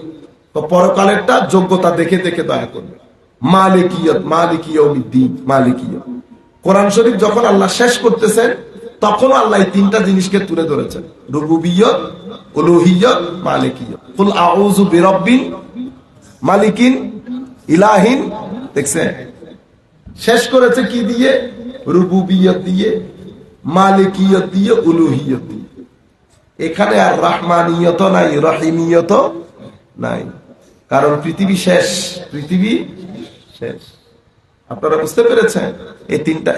তো পরকালেরটা যোগ্যতা দেখে দেখে দয়া করবে। মালিকিয়ত, মালিকিয়উমিদ্দিন, মালিকিয়ত। কোরআন শরীফ যখন আল্লাহ শেষ করতেছেন, তখন আল্লাহ তিনটা জিনিসকে তুলে ধরেছেন: রুবুবিয়ত, উলুহিয়ত, মালিকিয়ত। কুল আউযু বিরাব্বিল মালিকিন ইলাহিন। দেখছেন শেষ করেছে কি দিয়ে? রুবুবিয়ত দিয়ে, মালিকিয়ত দিয়ে, উলুহিয়ত দিয়ে। এখানে আর রহমানিয়ত নাই, রহিমিয়ত নাই, কারণ পৃথিবী শেষ, পৃথিবী শেষ। আপনারা বুঝতে পেরেছেন?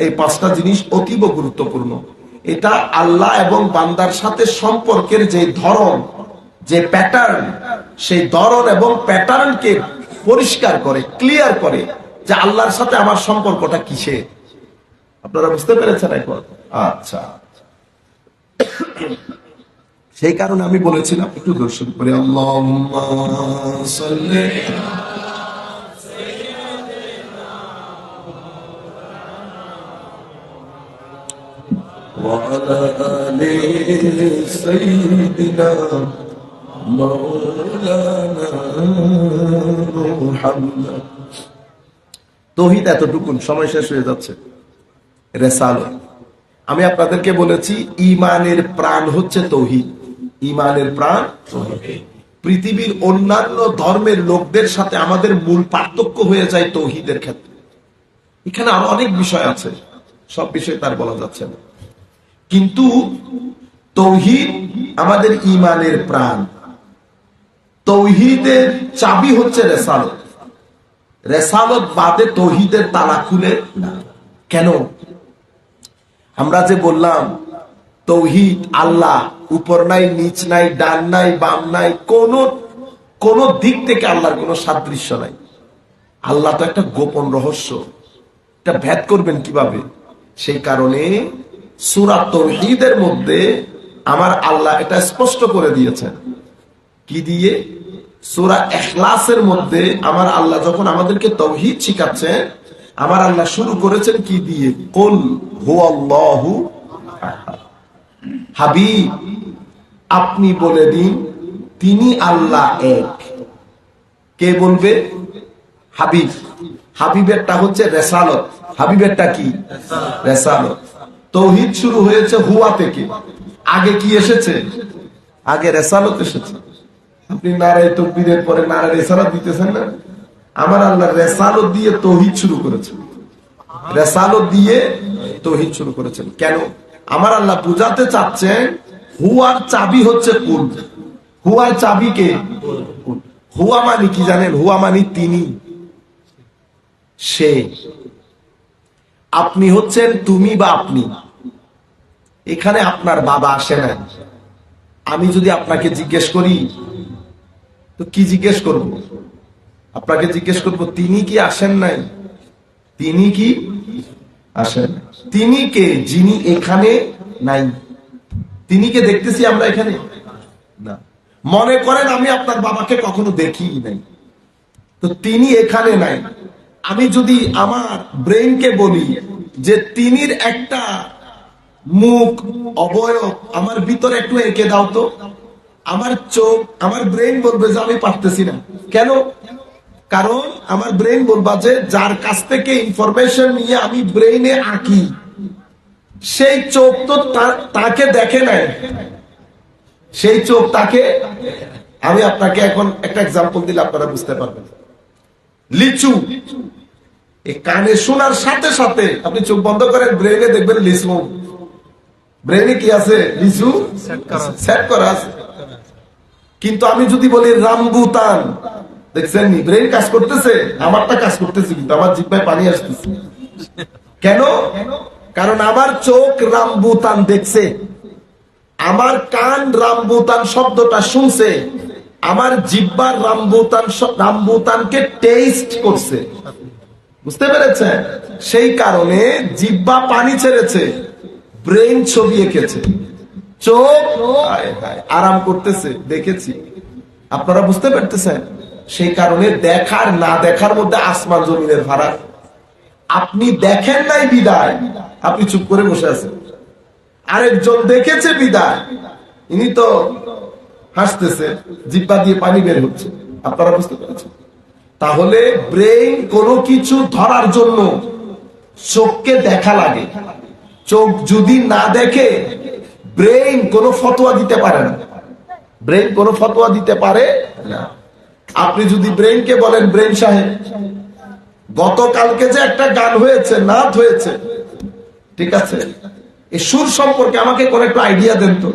এই পাঁচটা জিনিস অতীব গুরুত্বপূর্ণ। এটা আল্লাহ এবং বান্দার সাথে সম্পর্কের যে ধরন, যে প্যাটার্ন, সেই ধরন এবং প্যাটার্নকে পরিষ্কার করে, ক্লিয়ার করে যে আল্লাহর সাথে আমার সম্পর্কটা কিসে। আপনারা বুঝতে পেরেছেন এখন? আচ্ছা, সেই কারণে আমি বলেছিলাম একটু দর্শন করে আল্লাহুম্মা সাল্লি وعلى آل سيدنا مولانا محمد। তৌহিদ এতটুকুন, সময় শেষ হয়ে যাচ্ছে। রেসালত, আমি আপনাদেরকে বলেছি ঈমানের প্রাণ হচ্ছে তৌহিদ। ঈমানের প্রাণ তৌহিদ। পৃথিবীর অন্যান্য ধর্মের লোকদের সাথে আমাদের মূল পার্থক্য হয়ে যায় তৌহিদের ক্ষেত্রে। এখানে আরো অনেক বিষয় আছে, সব বিষয় তার বলা যাচ্ছে না, কিন্তু তৌহিদ আমাদের ঈমানের প্রাণ। তৌহিদের চাবি হচ্ছে রেসালত। রেসালত বাদে তৌহিদের তালা খুলে না। কেন? আমরা যে বললাম তৌহিদ, আল্লাহ উপর নাই, নিচ নাই, ডান নাই, বাম নাই, কোন দিক থেকে আল্লাহর কোনো সাদৃশ্য নাই। আল্লাহ তো একটা গোপন রহস্য, এটা ভেদ করবেন কিভাবে? সেই কারণে সূরা তাওহীদের মধ্যে আমার আল্লাহ এটা স্পষ্ট করে দিয়েছেন। কি দিয়ে? সূরা ইখলাসের মধ্যে আমার আল্লাহ যখন আমাদেরকে তাওহীদ শিখাচ্ছেন, আমার আল্লাহ শুরু করেছেন কি দিয়ে? কুল হুয়াল্লাহু আহাদ। হাবিব, আপনি বলে দিন তিনি আল্লাহ এক। কে বলবে? হাবিব। হাবিবেরটা হচ্ছে রেসালত। হাবিবেরটা কি? রেসালত। তাওহীদ শুরু হয়েছে হুয়া থেকে। আগে কি এসেছে? আগে রেসালত এসেছে। আপনি নারায়ে তাকবীরের পরে নারায়ে রিসালাত দিতেছেন না? আমার আল্লাহ রেসালত দিয়ে তাওহীদ শুরু করেছেন। রেসালত দিয়ে তাওহীদ শুরু করেছেন। কেন? আমার আল্লাহ বুঝাতে চাচ্ছেন হুয়ার চাবি হচ্ছে কুল। হুয়ার চাবি কে? হুয়া মানে কি জানেন? হুয়া মানে তিনি, সে। আপনি হচ্ছেন তুমি বা আপনি। এখানে আপনার বাবা আসে না। আমি যদি আপনাকে জিজ্ঞেস করি তো কি জিজ্ঞেস করব? আপনাকে জিজ্ঞেস করব তিনি কি আসেন নাই? তিনি কি আসেন? তিনি কে? যিনি এখানে নাই। তিনি কে দেখতেছি আমরা এখানে না। মনে করেন আমি আপনার বাবাকে কখনো দেখি নাই, তো তিনি এখানে নাই। আমি যদি আমার ব্রেইনকে বলি যে তিনির একটা মুখ, অবয়ব আমার ভিতরে একটু এঁকে দাও তো, আমার চোখ, আমার ব্রেইন বলবে যে আমি পারতেছি না। কেন? কারণ আমার ব্রেইন বলবা যে যার কাছ থেকে ইনফরমেশন নিয়ে আমি ব্রেইনে আঁকি, সেই চোখ তো তাকে দেখে নাই, সেই চোখ তাকে। আমি আপনাকে এখন একটা এক্সাম্পল দিলে আপনারা বুঝতে পারবেন। লিচু, এই কানে শোনার সাথে সাথে আপনি চোখ বন্ধ করেন, ব্রেইনে দেখবেন লিচু। ব্রেইনে কি আছে? লিচু সেট করা আছে। কিন্তু আমি যদি বলি রামবুতান, দেখছেন নি ব্রেইন কাজ করতেছে? আমারটা কাজ করতেছে, কিন্তু আমার জিহ্বায় পানি আসতেছে। কেন? কারণ আমার চোখ রামবুতান দেখছে, আমার কান রামবুতান শব্দটা শুনছে, আমার জিহ্বা রামবুতানকে টেস্ট করছে। বুঝতে পেরেছেন? সেই কারণে জিহ্বা পানি ছেড়েছে, ব্রেইন ছবি এঁকেছে, চোখ আরাম করতেছে, দেখেছি। আপনারা বুঝতে পারতেছেন? সেই কারণে দেখার না দেখার মধ্যে আসমান জমিনের ফারাক। আপনি দেখেন নাই বিদায় আপনি চুপ করে বসে আছেন, আরেকজন দেখেছে বিদায় ইনি তো হাসতেছে, জিহ্বা দিয়ে পানি বের হচ্ছে। আপনারা বুঝতে পেরেছেন? তাহলে ব্রেইন কোনো কিছু ধরার জন্য চোখকে দেখা লাগে। চোখ যদি না দেখে ব্রেইন কোনো ফতোয়া দিতে পারে না। ব্রেইন কোনো ফতোয়া দিতে পারে না। আপনি যদি ব্রেইনকে বলেন, ব্রেইন সাহেব গতকালকে যে একটা গান হয়েছে, নাচ হয়েছে, ঠিক আছে, এই সুর সম্পর্কে আমাকে কোন একটা আইডিয়া দেন তো।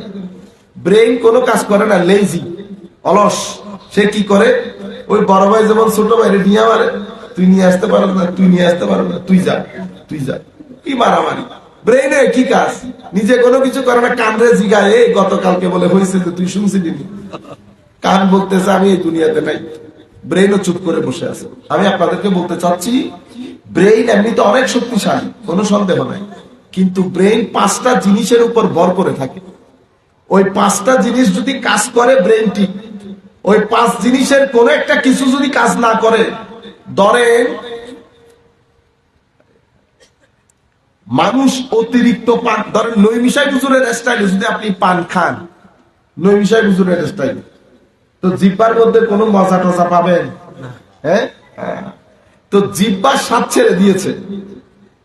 ব্রেইন কোনো কাজ করে না, লেজি, অলস। সে কি করে? ওই বড় ভাই যেমন ছোট ভাই নিয়ে মারে, তুই নিয়ে আসতে পারো না, তুই নিয়ে আসতে পারো না, তুই যা, তুই যা, কি মারামারি। ব্রেইনে কি কাজ? নিজে কোনো কিছু করে না, কান রে জিগায়, এই গতকালকে বলে হয়েছে তো তুই শুনছিলি? কান বলতেছে আমি এই দুনিয়াতে নাই। ব্রেইনও চুপ করে বসে আছে। আমি আপনাদেরকে বলতে চাচ্ছি, ব্রেইন এমনিতে অনেক শক্তিশালী, কোনো সন্দেহ নাই, কিন্তু ব্রেইন 5টা জিনিসের উপর ভর করে থাকে। ওই 5টা জিনিস যদি কাজ করে ব্রেইন ঠিক, ওই 5 জিনিসের কোন একটা কিছু যদি কাজ না করে, ধরেন মানুষ অতিরিক্ত পান, ধরেন নৈমিষাই হুজুরের স্টাইলে যদি আপনি পান খান, নৈমিষাই হুজুরের স্টাইলে, তো জিব্বার মধ্যে কোনো মজা টজা পাবেন? হ্যাঁ, তো জিব্বার স্বাদ ছেড়ে দিয়েছে।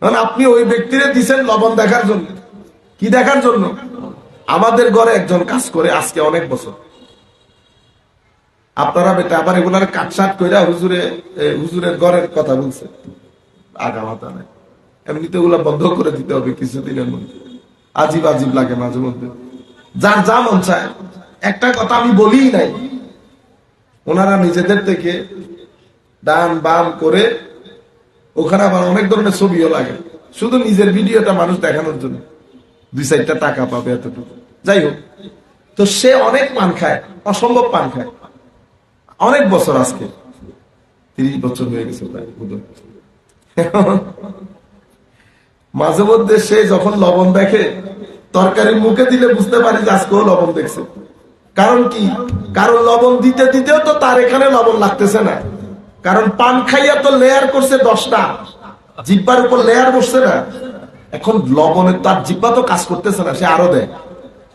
কারণ আপনি ওই ব্যক্তিরে দিচ্ছেন লবণ দেখার জন্য। কি দেখার জন্য? আমাদের ঘরে একজন কাজ করে আজকে অনেক বছর, আপনারা বেটা আবার এগুলার কাটসাট কইরা হুজুরের ঘরের কথা বলছে, আগা মাথা নাই। এমনিতে ওগুলা বন্ধ করে দিতে হবে কিছুদিনের মধ্যে, আজীব আজীব লাগে মাঝে মধ্যে, যার যা মন চায়। একটা কথা আমি বলি নাই, ওনারা নিজেদের থেকে ডান বাম করে, ওখানে আবার অনেক ধরনের ছবিও লাগে, শুধু নিজের ভিডিওটা মানুষ দেখানোর জন্য, 2-4টা টাকা পাবে এতটুকু। যাই হোক, তো সে অনেক পান খায়, অসম্ভব পান খায়, অনেক বছর, আজকে 30 বছর হয়ে গেছে প্রায়। মাঝে মধ্যে সে যখন লবণ দেখে, তরকারি মুখে দিলে বুঝতে পারি যে আজকেও লবণ দেখছে। কারণ কি? কারণ লবণ দিতে দিতেও তো তার এখানে লবণ লাগতেছে না, কারণ পান খাইয়া তো লেয়ার করছে 10টা, জিব্বার উপর লেয়ার বসছে না। এখন লবণের তার জিব্বা তো কাজ করতেছে না, সে আরো দেয়,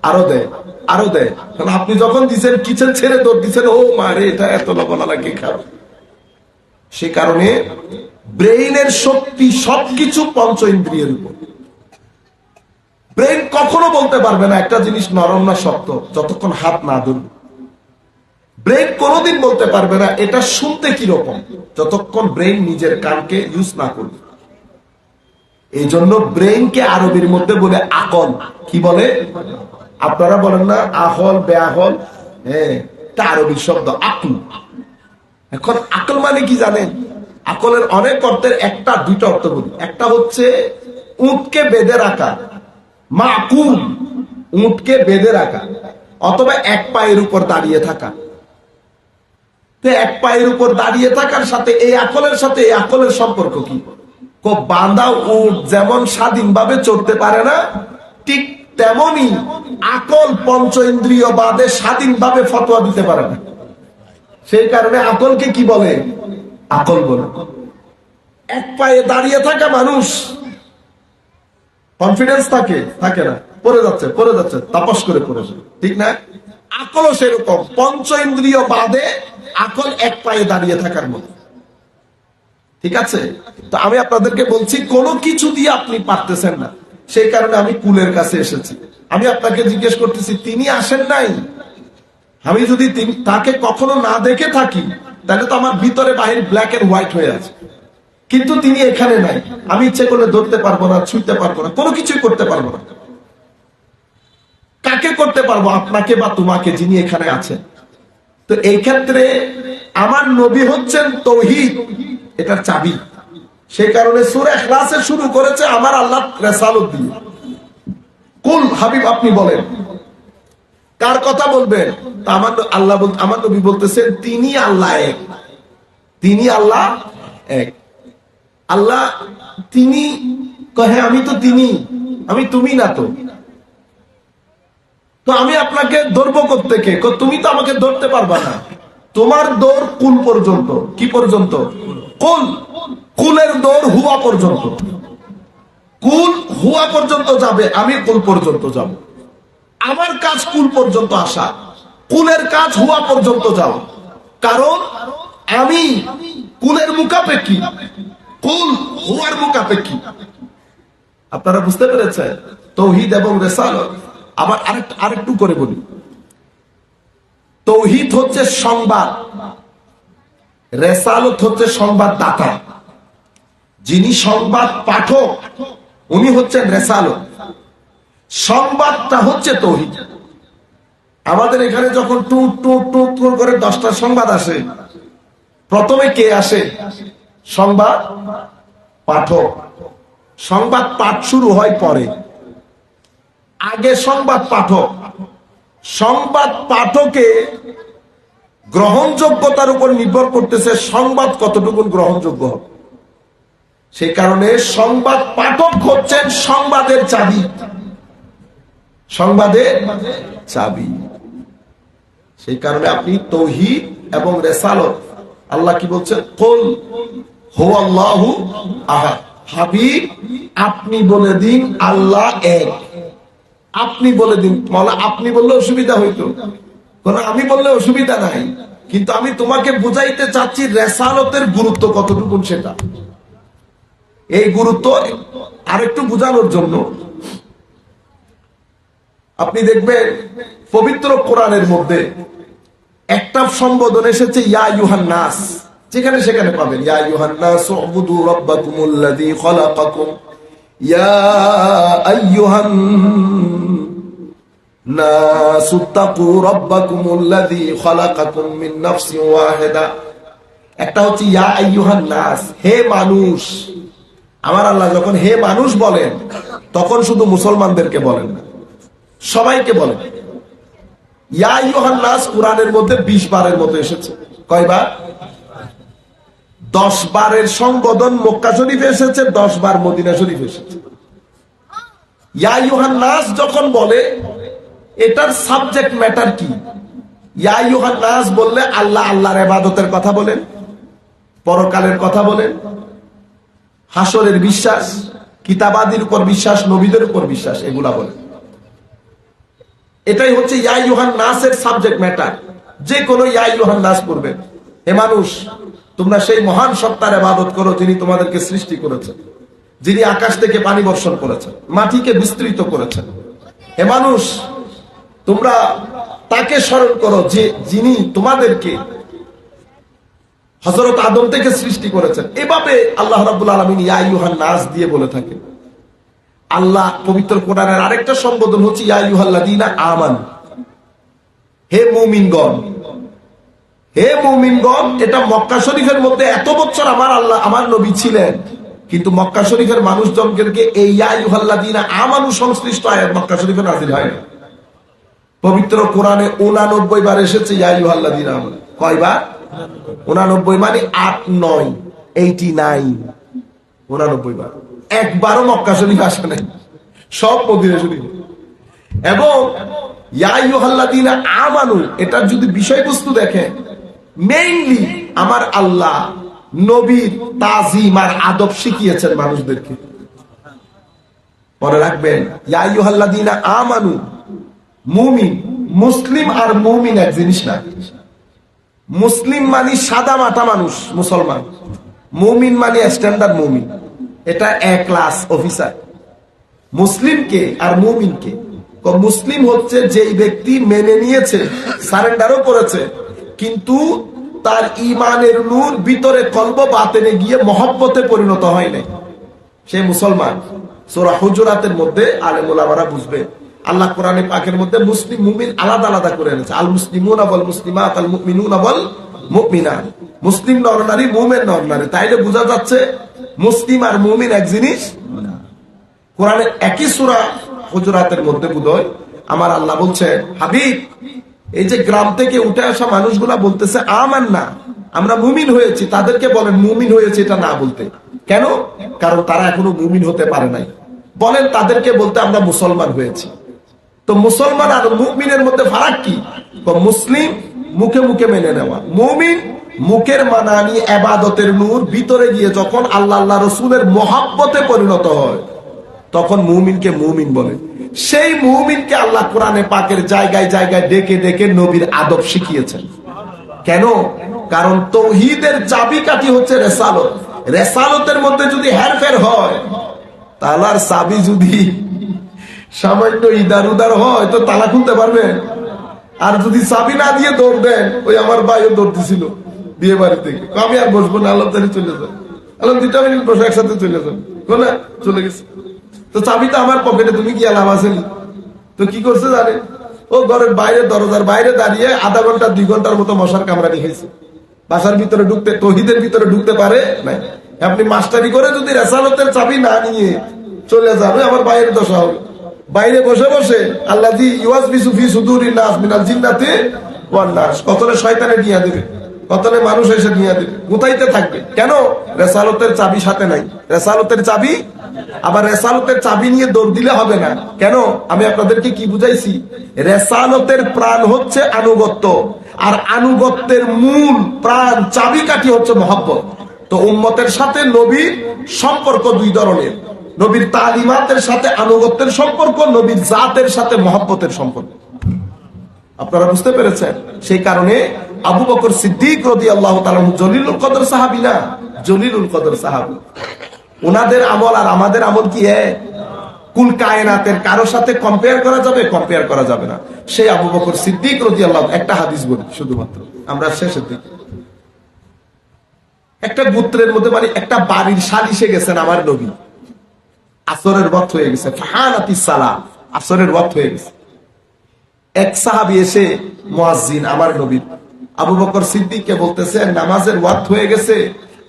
আরো দেয়, আরো দেয়। কারণ আপনি যখন দিচ্ছেন, কিচেন ছেড়ে দৌড় দিচ্ছেন, ও মারে এটা এত লবণ লাগে খাও। সে কারণে ব্রেইনের শক্তি সবকিছু পঞ্চ ইন্দ্রিয়ের উপর। ব্রেইন কখনো বলতে পারবে না একটা জিনিস নরম না শক্ত যতক্ষণ হাত না ধরবে। ব্রেইন কোনোদিন বলতে পারবে না এটা শুনতে কিরকম যতক্ষণ ব্রেইন নিজের কানকে ইউজ না করবে। এই জন্য ব্রেইনকে আরবির মধ্যে বলে আকল। কি বলে? আপনারা বলেন না আহল বেআহল? হ্যাঁ, এটা আরবির শব্দ আকল। এখন আকল মানে কি জানেন? আকলের অনেক অর্থের একটা দুইটা অর্থ বলি। একটা হচ্ছে উটকে বেঁধে রাখা, মাকুল, উটকে বেঁধে রাখা, অথবা এক পায়ের উপর দাঁড়িয়ে থাকা। তো এক পায়ের উপর দাঁড়িয়ে থাকার সাথে এই আকলের সাথে এই আকলের সম্পর্ক কি? বাঁধা উট যেমন স্বাধীনভাবে চলতে পারে না, ঠিক তেমনি আকল পঞ্চ ইন্দ্রিয় বাদে স্বাধীনভাবে ফতোয়া দিতে পারে না। সেই কারণে আকলকে কি বলে? আকল বলে। এক পায়ে দাঁড়িয়ে থাকা মানুষ কনফিডেন্স থাকে না, পড়ে যাচ্ছে তাপস করে পড়ে যায়, ঠিক না? আকলও সেরকম, পঞ্চ ইন্দ্রিয় বাদে আকল এক পায়ে দাঁড়িয়ে থাকার মতো, ঠিক আছে? তো আমি আপনাদেরকে বলছি কোনো কিছু দিয়ে আপনি পারতেছেন না, সেই কারণে আমি কুলের কাছে এসেছি। আমি আপনাকে জিজ্ঞেস করতেছি, তিনি আসেন নাই? আমি যদি তাকে কখনো না দেখে থাকি তাহলে তো আমার ভিতরে বাহির ব্ল্যাক এন্ড হোয়াইট হয়ে আছে, কিন্তু তিনি এখানে নাই। আমি ইচ্ছে করলে ধরতে পারবো না, ছুঁতে পারবো না, কোনো কিছুই করতে পারবো না। কাকে করতে পারবো? আপনাকে বা তোমাকে, যিনি এখানে আছেন। তো এই ক্ষেত্রে আমার নবী হচ্ছেন তাওহীদ, এটার চাবি। সেই কারণে সূরা ইখলাসে শুরু করেছে আমার আল্লাহ রিসালাত দিয়ে। কুল হাবিব আপনি বলেন, কার কথা বলবেন? আমার নবী বলতেছেন তিনি আল্লাহ এক, তিনি আল্লাহ এক। আল্লাহ তিনি কহে আমি তো তিনি, আমি তুমি না। তো আমি আপনাকে ধরবো কোত্থেকে? তুমি তো আমাকে ধরতে পারবা না। তোমার দৌড় কুল পর্যন্ত। কি পর্যন্ত? কুল। কুলের দৌড় হুয়া পর্যন্ত। কুল হুয়া পর্যন্ত যাবে, আমি কুল পর্যন্ত যাব। আমার কাজ কুল পর্যন্ত আসা, কুলের কাজ হুয়া পর্যন্ত যাও। কারণ আমি কুলের মুখাপেক্ষী, কুল হুয়ার মুখাপেক্ষী। আপনারা বুঝতে পেরেছেন? তাওহীদ এবং রিসালাত। আবার আরেকটু করে বলি, তাওহীদ হচ্ছে সংবাদ, রিসালাত হচ্ছে সংবাদদাতা। যিনি সংবাদ পাঠক উনি হচ্ছেন রিসালাত, সংবাদটা হচ্ছে তাওহীদ। আমাদের এখানে যখন টুট টুট টুট করে 10টা সংবাদ আসে, প্রথমে কে আসে? সংবাদ পাঠক। সংবাদ পাঠ শুরু হয় পরে, আগে সংবাদ পাঠক। সংবাদ পাঠকে গ্রহণযোগ্যতার উপর নির্ভর করতেছে সংবাদ কতটুকু গ্রহণযোগ্য হবে। সেই কারণে সংবাদ পাঠক হচ্ছেন সংবাদের চাবি, সংবাদের চাবি। সেই কারণে আপনি তাওহীদ এবং রিসালাত, আল্লাহ কি বলছেন, কুল হুয়াল্লাহু আহাদ, হাবিব আপনি বলে দিন আল্লাহ এক। আপনি বলে দিন, মাওলা আপনি বললে অসুবিধা হইতো, কোন আমি বললে অসুবিধা নাই, কিন্তু আমি তোমাকে বুঝাইতে চাচ্ছি রিসালাতের গুরুত্ব কতটুকু সেটা। এই গুরুত্ব আরেকটু বোঝানোর জন্য আপনি দেখবেন পবিত্র কোরআনের মধ্যে একটা সম্বোধন এসেছে ইয়া আইয়ুহান নাস, যেখানে সেখানে পাবেন ইয়া আইয়ুহান নাস উবুদু রাব্বাকুমুল্লাযী খালাকাকুম, ইয়া আইয়ুহান নাস ইত্তাকু রাব্বাকুমুল্লাযী খালাকাকুম মিন নাফসিন ওয়াহিদা। একটা হচ্ছে ইয়া আইয়ুহান নাস, হে মানুষ। আমার আল্লাহ যখন হে মানুষ বলেন তখন শুধু মুসলমানদেরকে বলেন না, সবাইকে বলেন। ইয়া আইয়ুহান নাস কুরআনের মধ্যে 20 বারের মতো এসেছে। কয়বার? 10 বারের সম্বোধন মক্কা শরীফে এসেছে, 10 বার মদিনা শরীফে এসেছে। ইয়া আইয়ুহান নাস যখন বলে এটার সাবজেক্ট ম্যাটার কি? ইয়া আইয়ুহান নাস বললে আল্লাহ আল্লাহর ইবাদতের কথা বলেন, পরকালের কথা বলেন, হাসরের বিশ্বাস, কিতাবাদির উপর বিশ্বাস, নবীদের উপর বিশ্বাস, এগুলা বলেন। এটাই হচ্ছে ইয়া আইয়ুহান নাসের সাবজেক্ট ম্যাটার। যে কোনো ইয়া আইয়ুহান নাস করবেন, হে মানুষ তোমরা সেই মহান সত্তার ইবাদত করো যিনি তোমাদেরকে সৃষ্টি করেছেন, যিনি আকাশ থেকে পানি বর্ষণ করেছেন, মাটিকে বিস্তৃত করেছেন। হে মানুষ তোমরা তাকে স্মরণ করো যে যিনি তোমাদেরকে হযরত আদম থেকে সৃষ্টি করেছেন। এভাবে আল্লাহ রাব্বুল আলামিন ইয়া আইয়ুহান নাস দিয়ে বলে থাকেন। আল্লাহ পবিত্র কোরআনের আরেকটা সম্বোধন হচ্ছে ইয়া আইয়ুহাল্লাযীনা আমানু, হে মুমিনগণ। হে মুমিনগণ, এটা মক্কা শরীফের মধ্যে এত বছর আমার আল্লাহ আমার নবী ছিলেন, কিন্তু মক্কা শরীফের মানুষজনকে এই ইয়া আইয়ুহাল্লাযীনা আমানু সংশ্লিষ্ট আয়াত মক্কা শরীফে নাযিল হয় না। পবিত্র কোরআনে 89 বার এসেছে ইয়া আইয়ুহাল্লাযীনা আমানু। কয়বার? 89, মানে 8 9 89, 89 বার। একবারও মক্কা শরীফ আসে নাই, সব মদিনা শরীফ। এবং ইয়া আইয়ুহাল্লাযীনা আমানু এটার যদি বিষয়বস্তু দেখেন, মেইনলি আমার আল্লাহ নবীর তাজিম আর আদব শিখিয়েছেন মানুষদেরকে। মনে রাখবেন ইয়া আইয়ুহাল্লাযীনা আমানু, মুমিন, মুসলিম আর মুমিন এক জিনিস না। মুসলিম মানে সাদা মাটা মানুষ, মুসলমান। মুমিন মানে স্ট্যান্ডার্ড মুমিন, এটা এক ক্লাস অফিসার। মুসলিমকে আর মুমিনকে, মুসলিম হচ্ছে যেই ব্যক্তি মেনে নিয়েছে, সারেন্ডারও করেছে, কিন্তু তার ঈমানের নূর ভিতরে কলব বাতেনে গিয়ে মহব্বতে পরিণত হয় নাই, সে মুসলমান। সূরা হুজুরাতের মধ্যে আলেম ওলামারা বুঝবে, আল্লাহ কোরআনে পাকের মধ্যে মুসলিম মুমিন আলাদা আলাদা করে এনেছে। আল মুসলিমুনা ওয়াল মুসলিমাত আল মুমিনুনা ওয়াল মুমিনাত, মুসলিম নরনারী, মুমিন নরনারী। তাইলে বোঝা যাচ্ছে মুসলিম আর মুমিন এক জিনিস না। কোরআনে একই সূরা হুজুরাতের মধ্যে বোধহয় আমার আল্লাহ বলছে, হাবিব এই যে গ্রাম থেকে উঠে আসা মানুষগুলা বলতেছে আমান্না, আমরা মুমিন হয়েছি, তাদেরকে বলেন মুমিন হয়েছে এটা না বলতে। কেন? কারণ তারা এখনো মুমিন হতে পারে নাই। বলেন তাদেরকে বলতে আমরা মুসলমান হয়েছি। তো মুসলমান আর মুমিনের মধ্যে ফারাক কি? মুসলিম মুখে মুখে মেনে নেওয়া, মুমিন মুখের মানানি ইবাদতের নূর ভিতরে গিয়ে যখন আল্লাহ আল্লাহ রাসূলের মহব্বতে পরিণত হয় তখন মুমিনকে মুমিন বলে। সেই মুমিনকে আল্লাহ কোরআনে পাকের জায়গায় জায়গায় ডেকে ডেকে নবীর আদব শিখিয়েছেন। কেন? কারণ তাওহীদের চাবিকাঠি হচ্ছে রিসালাত। রিসালাতের মধ্যে যদি হেরফের হয়, তালার চাবি যদি সামান্য ইদার উদার হয় তো তালা খুলতে পারবেন। আর যদি চাবি না দিয়ে দৌড় দেন, ওই আমার ভাইও দৌড় দিছিল বিয়ে বাড়ি থেকে, আমি আর বসবো না, আল্লাহ তারি চলে যান, আল্লাহ 2 মিনিট বসে একসাথে চলে যান, না চলে গেছে। তো চাবি তো আমার পকেটে, তুমি কি আলাম আসেনি? তো কি করছে জানে, ও ঘরের বাইরে দরজার বাইরে দাঁড়িয়ে আধা ঘন্টা 2 ঘন্টার মতো মশার কামড়ানি খাইছে। বাসার ভিতরে ঢুকতে, তাওহীদের ভিতরে ঢুকতে পারে নাই। আপনি মাস্টারি করে যদি রিসালাতের চাবি না নিয়ে চলে যাবে, আমার বাইরের দশা হবে। বাইরে বসে বসে আল্লাযী ইউয়াসবিসু ফি সুদুরিন নাস মিনাল জিন্নাতি ওয়ান্নাস, কতলে শয়তানে নিয়ে দেবে, কতলে মানুষ এসে নিয়ে দেবে, কোথাইতে থাকবে। কেন? রেসালতের চাবি সাথে নাই। রেসালতের চাবি, আবার রেসালতের চাবি নিয়ে দৌড় দিলে হবে না। কেন? আমি আপনাদেরকে কি বুঝাইছি? রেসালতের প্রাণ হচ্ছে আনুগত্য, আর আনুগত্যের মূল প্রাণ চাবিকাঠি হচ্ছে মহব্বত। তো উম্মতের সাথে নবীর সম্পর্ক দুই ধরনের, নবীর তালিমাতের সাথে আনুগত্যের সম্পর্ক, নবীর জাতের সাথে মহব্বতের সম্পর্ক। আপনারা বুঝতে পেরেছেন? সেই কারণে আবু বকর সিদ্দিক রাদিয়াল্লাহু তাআলা জলিলুল কদর সাহাবী না, জলিলুল কদর সাহাবী। ওনাদের আমল আর আমাদের আমল কি এক? কুল কায়নাতের কারো সাথে কম্পেয়ার করা যাবে? কম্পেয়ার করা যাবে না। সেই আবু বকর সিদ্দিক রাদিয়াল্লাহু, একটা হাদিস বলি শুধুমাত্র, আমরা শেষের দিকে। একটা গোত্রের মধ্যে, মানে একটা বাড়ির সালিশে গেছেন আমার নবী, আসরের ওয়াক্ত হয়ে গেছে, ফাহানাতিস সালাহ, আসরের ওয়াক্ত হয়ে গেছে। এক সাহাবী এসে মুয়াজ্জিন আমার নবীর আবু বকর সিদ্দিককে বলতেছেন, নামাজের ওয়াক্ত হয়ে গেছে,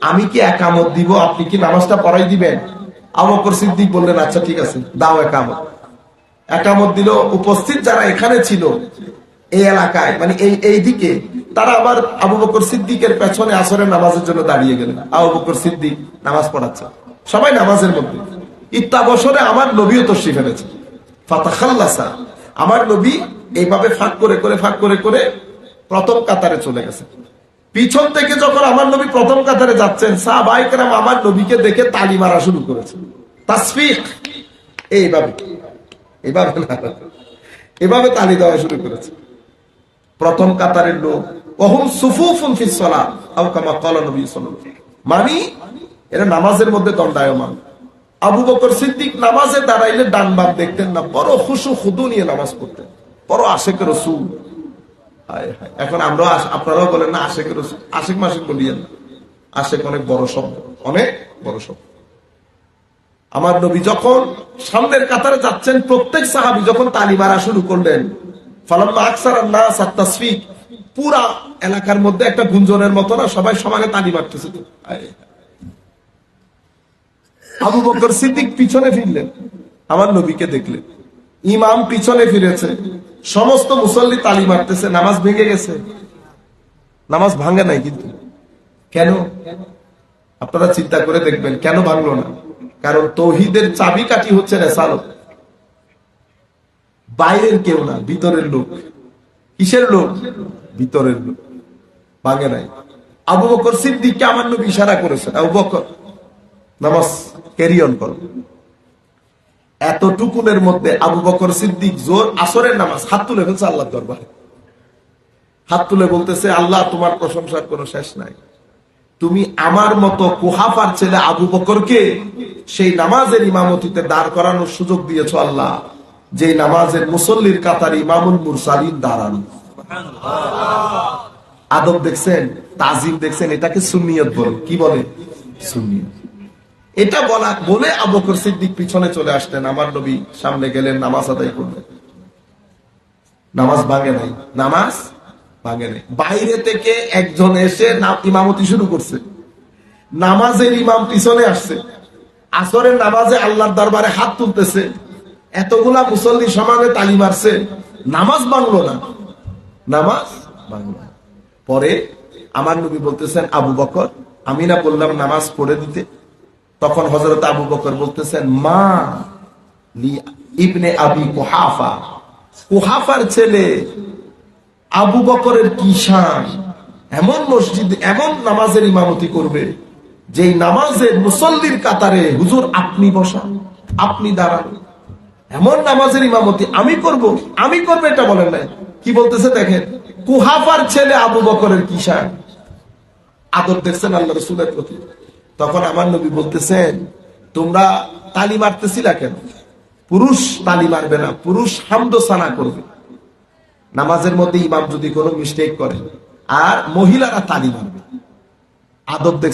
আমি কি একামত দিব, আপনি কি নামাজটা পড়াই দিবেন? আবু বকর সিদ্দিক বললেন, আচ্ছা ঠিক আছে, দাও একামত। একামত দিল। উপস্থিত যারা এখানে ছিল এই এলাকায়, মানে এই দিকে, তারা আবার আবু বকর সিদ্দিকের পেছনে আসরের নামাজের জন্য দাঁড়িয়ে গেলেন। আবু বকর সিদ্দিক নামাজ পড়াচ্ছে, সবাই নামাজের মধ্যে। ইত্যাবসরে আমার নবীও তশরিফ এনেছে। ফাতাখাল্লাসা, আমার নবী এইভাবে ফাঁক করে প্রথম কাতারে চলে গেছে। পিছন থেকে যখন আমার নবী প্রথম কাতারে যাচ্ছেন, সাহাবায়ে কেরাম আমার নবীকে দেখে তালি মারা শুরু করেছে, তাসফিক, এইভাবে তালি দেওয়া শুরু করেছে। প্রথম কাতারের লোক, ওহুম সুফুফুন ফিস সালাহ আও কামা ক্বালা নবী সাল্লাল্লাহু আলাইহি ওয়াসাল্লাম, মানে এরা নামাজের মধ্যে দণ্ডায়মান। আবু বকর সিদ্দিক নামাজে দাঁড়াইলে ডান বাম দেখতেন না, বড় খুশু খুদু নিয়ে নামাজ পড়তেন, বড় আশেকের রাসূল। এখন আমরা, আপনারাও বলেন না আশেকের রাসূল, আশেক মাসিক বলিয়েন না, আশেক অনেক বড় শব্দ, অনেক বড় শব্দ। আমার নবী যখন সামনের কাতারে যাচ্ছেন, প্রত্যেক সাহাবী যখন তালি মারা শুরু করলেন, ফালাম্মা আকসারান নাস আত-তাসফিক, পুরা এলাকার মধ্যে একটা গুঞ্জনের মতো না, সবাই সমানে তালি মারতেছে। আবু বকর সিদ্দিক পিছনে ফিরলেন, আমার নবীকে দেখলেন। ইমাম পিছনে ফিরেছে, সমস্ত মুসল্লি তালি মারতেছে। নামাজ ভেঙে গেছে? নামাজ ভাঙে নাই। কিন্তু কেন? আপনারা চিন্তা করে দেখবেন কেন ভাঙলো না। কারণ তৌহিদের চাবিকাঠি হচ্ছে রিসালাত। বাইরের কেউ না, ভিতরের লোক। কিসের লোক? ভিতরের লোক। ভাঙে নাই। আবু বকর সিদ্দিককে আমার নবী ইশারা করেছেন, আবু বকর নামাজ ক্যারি অন করো। এতটুকুনের মধ্যে আবু বকর সিদ্দিক জোর আসরের নামাজ হাত তুলে ফেলছে আল্লাহর দরবারে। হাত তুলে বলতেছে, আল্লাহ তোমার প্রশংসার কোনো শেষ নাই। তুমি আমার মতো কুহাফার ছেলে আবু বকরকে সেই নামাজের ইমামতিতে দাঁড় করানোর সুযোগ দিয়েছো আল্লাহ, যে নামাজের মুসল্লির কাতারে ইমামুল মুরসালিন দাঁড়ানো। আদব দেখছেন, তাজিম দেখছেন, এটাকে সুন্নিয়ত বলে। কি বলে? সুন্নিয়ত। এটা বলে আবু বকর সিদ্দিক পিছনে চলে আসলেন, আমার নবী সামনে গেলেন, নামাজ আদায় করলেন। নামাজ ভাঙে নাই, নামাজ ভাঙে নাই। বাইরে থেকে একজন এসে ইমামতি শুরু করছে, নামাজের ইমাম পিছনে আসছে, আসরের নামাজে আল্লাহর দরবারে হাত তুলতেছে, এতগুলা মুসল্লি সমানে তালি মারছে, নামাজ ভাঙলো না, নামাজ ভাঙলো না। পরে আমার নবী বলতেছেন, আবু বকর, আমি না বললাম নামাজ পড়ে দিতে? তখন হযরত আবু বকর বলতেছেন, মা লি ইবনে আবি কুহাফা, কুহাফার ছেলে আবু বকরের কি শান, এমন মসজিদে এমন নামাজের ইমামতি করবে যেই নামাজের মুসল্লির কাতারে হুজুর আপনি বসা, আপনি দাঁড়ান, এমন নামাজের ইমামতি আমি করব এটা বলেন নাই। কি বলতেছে দেখেন, কুহাফার ছেলে আবু বকরের কি শান। আদর দেখছেন আল্লাহ রাসূলের প্রতি। তখন আমার নবী বলতেছেন, তোমরা তালি মারতেছিলা কেন? পুরুষ তালি মারবে না, পুরুষ হামদ সানা করবে নামাজের মধ্যে ইমাম যদি কোনো মিস্টেক করে, আর মহিলারা তালি মারবে। আদব দেখছেন।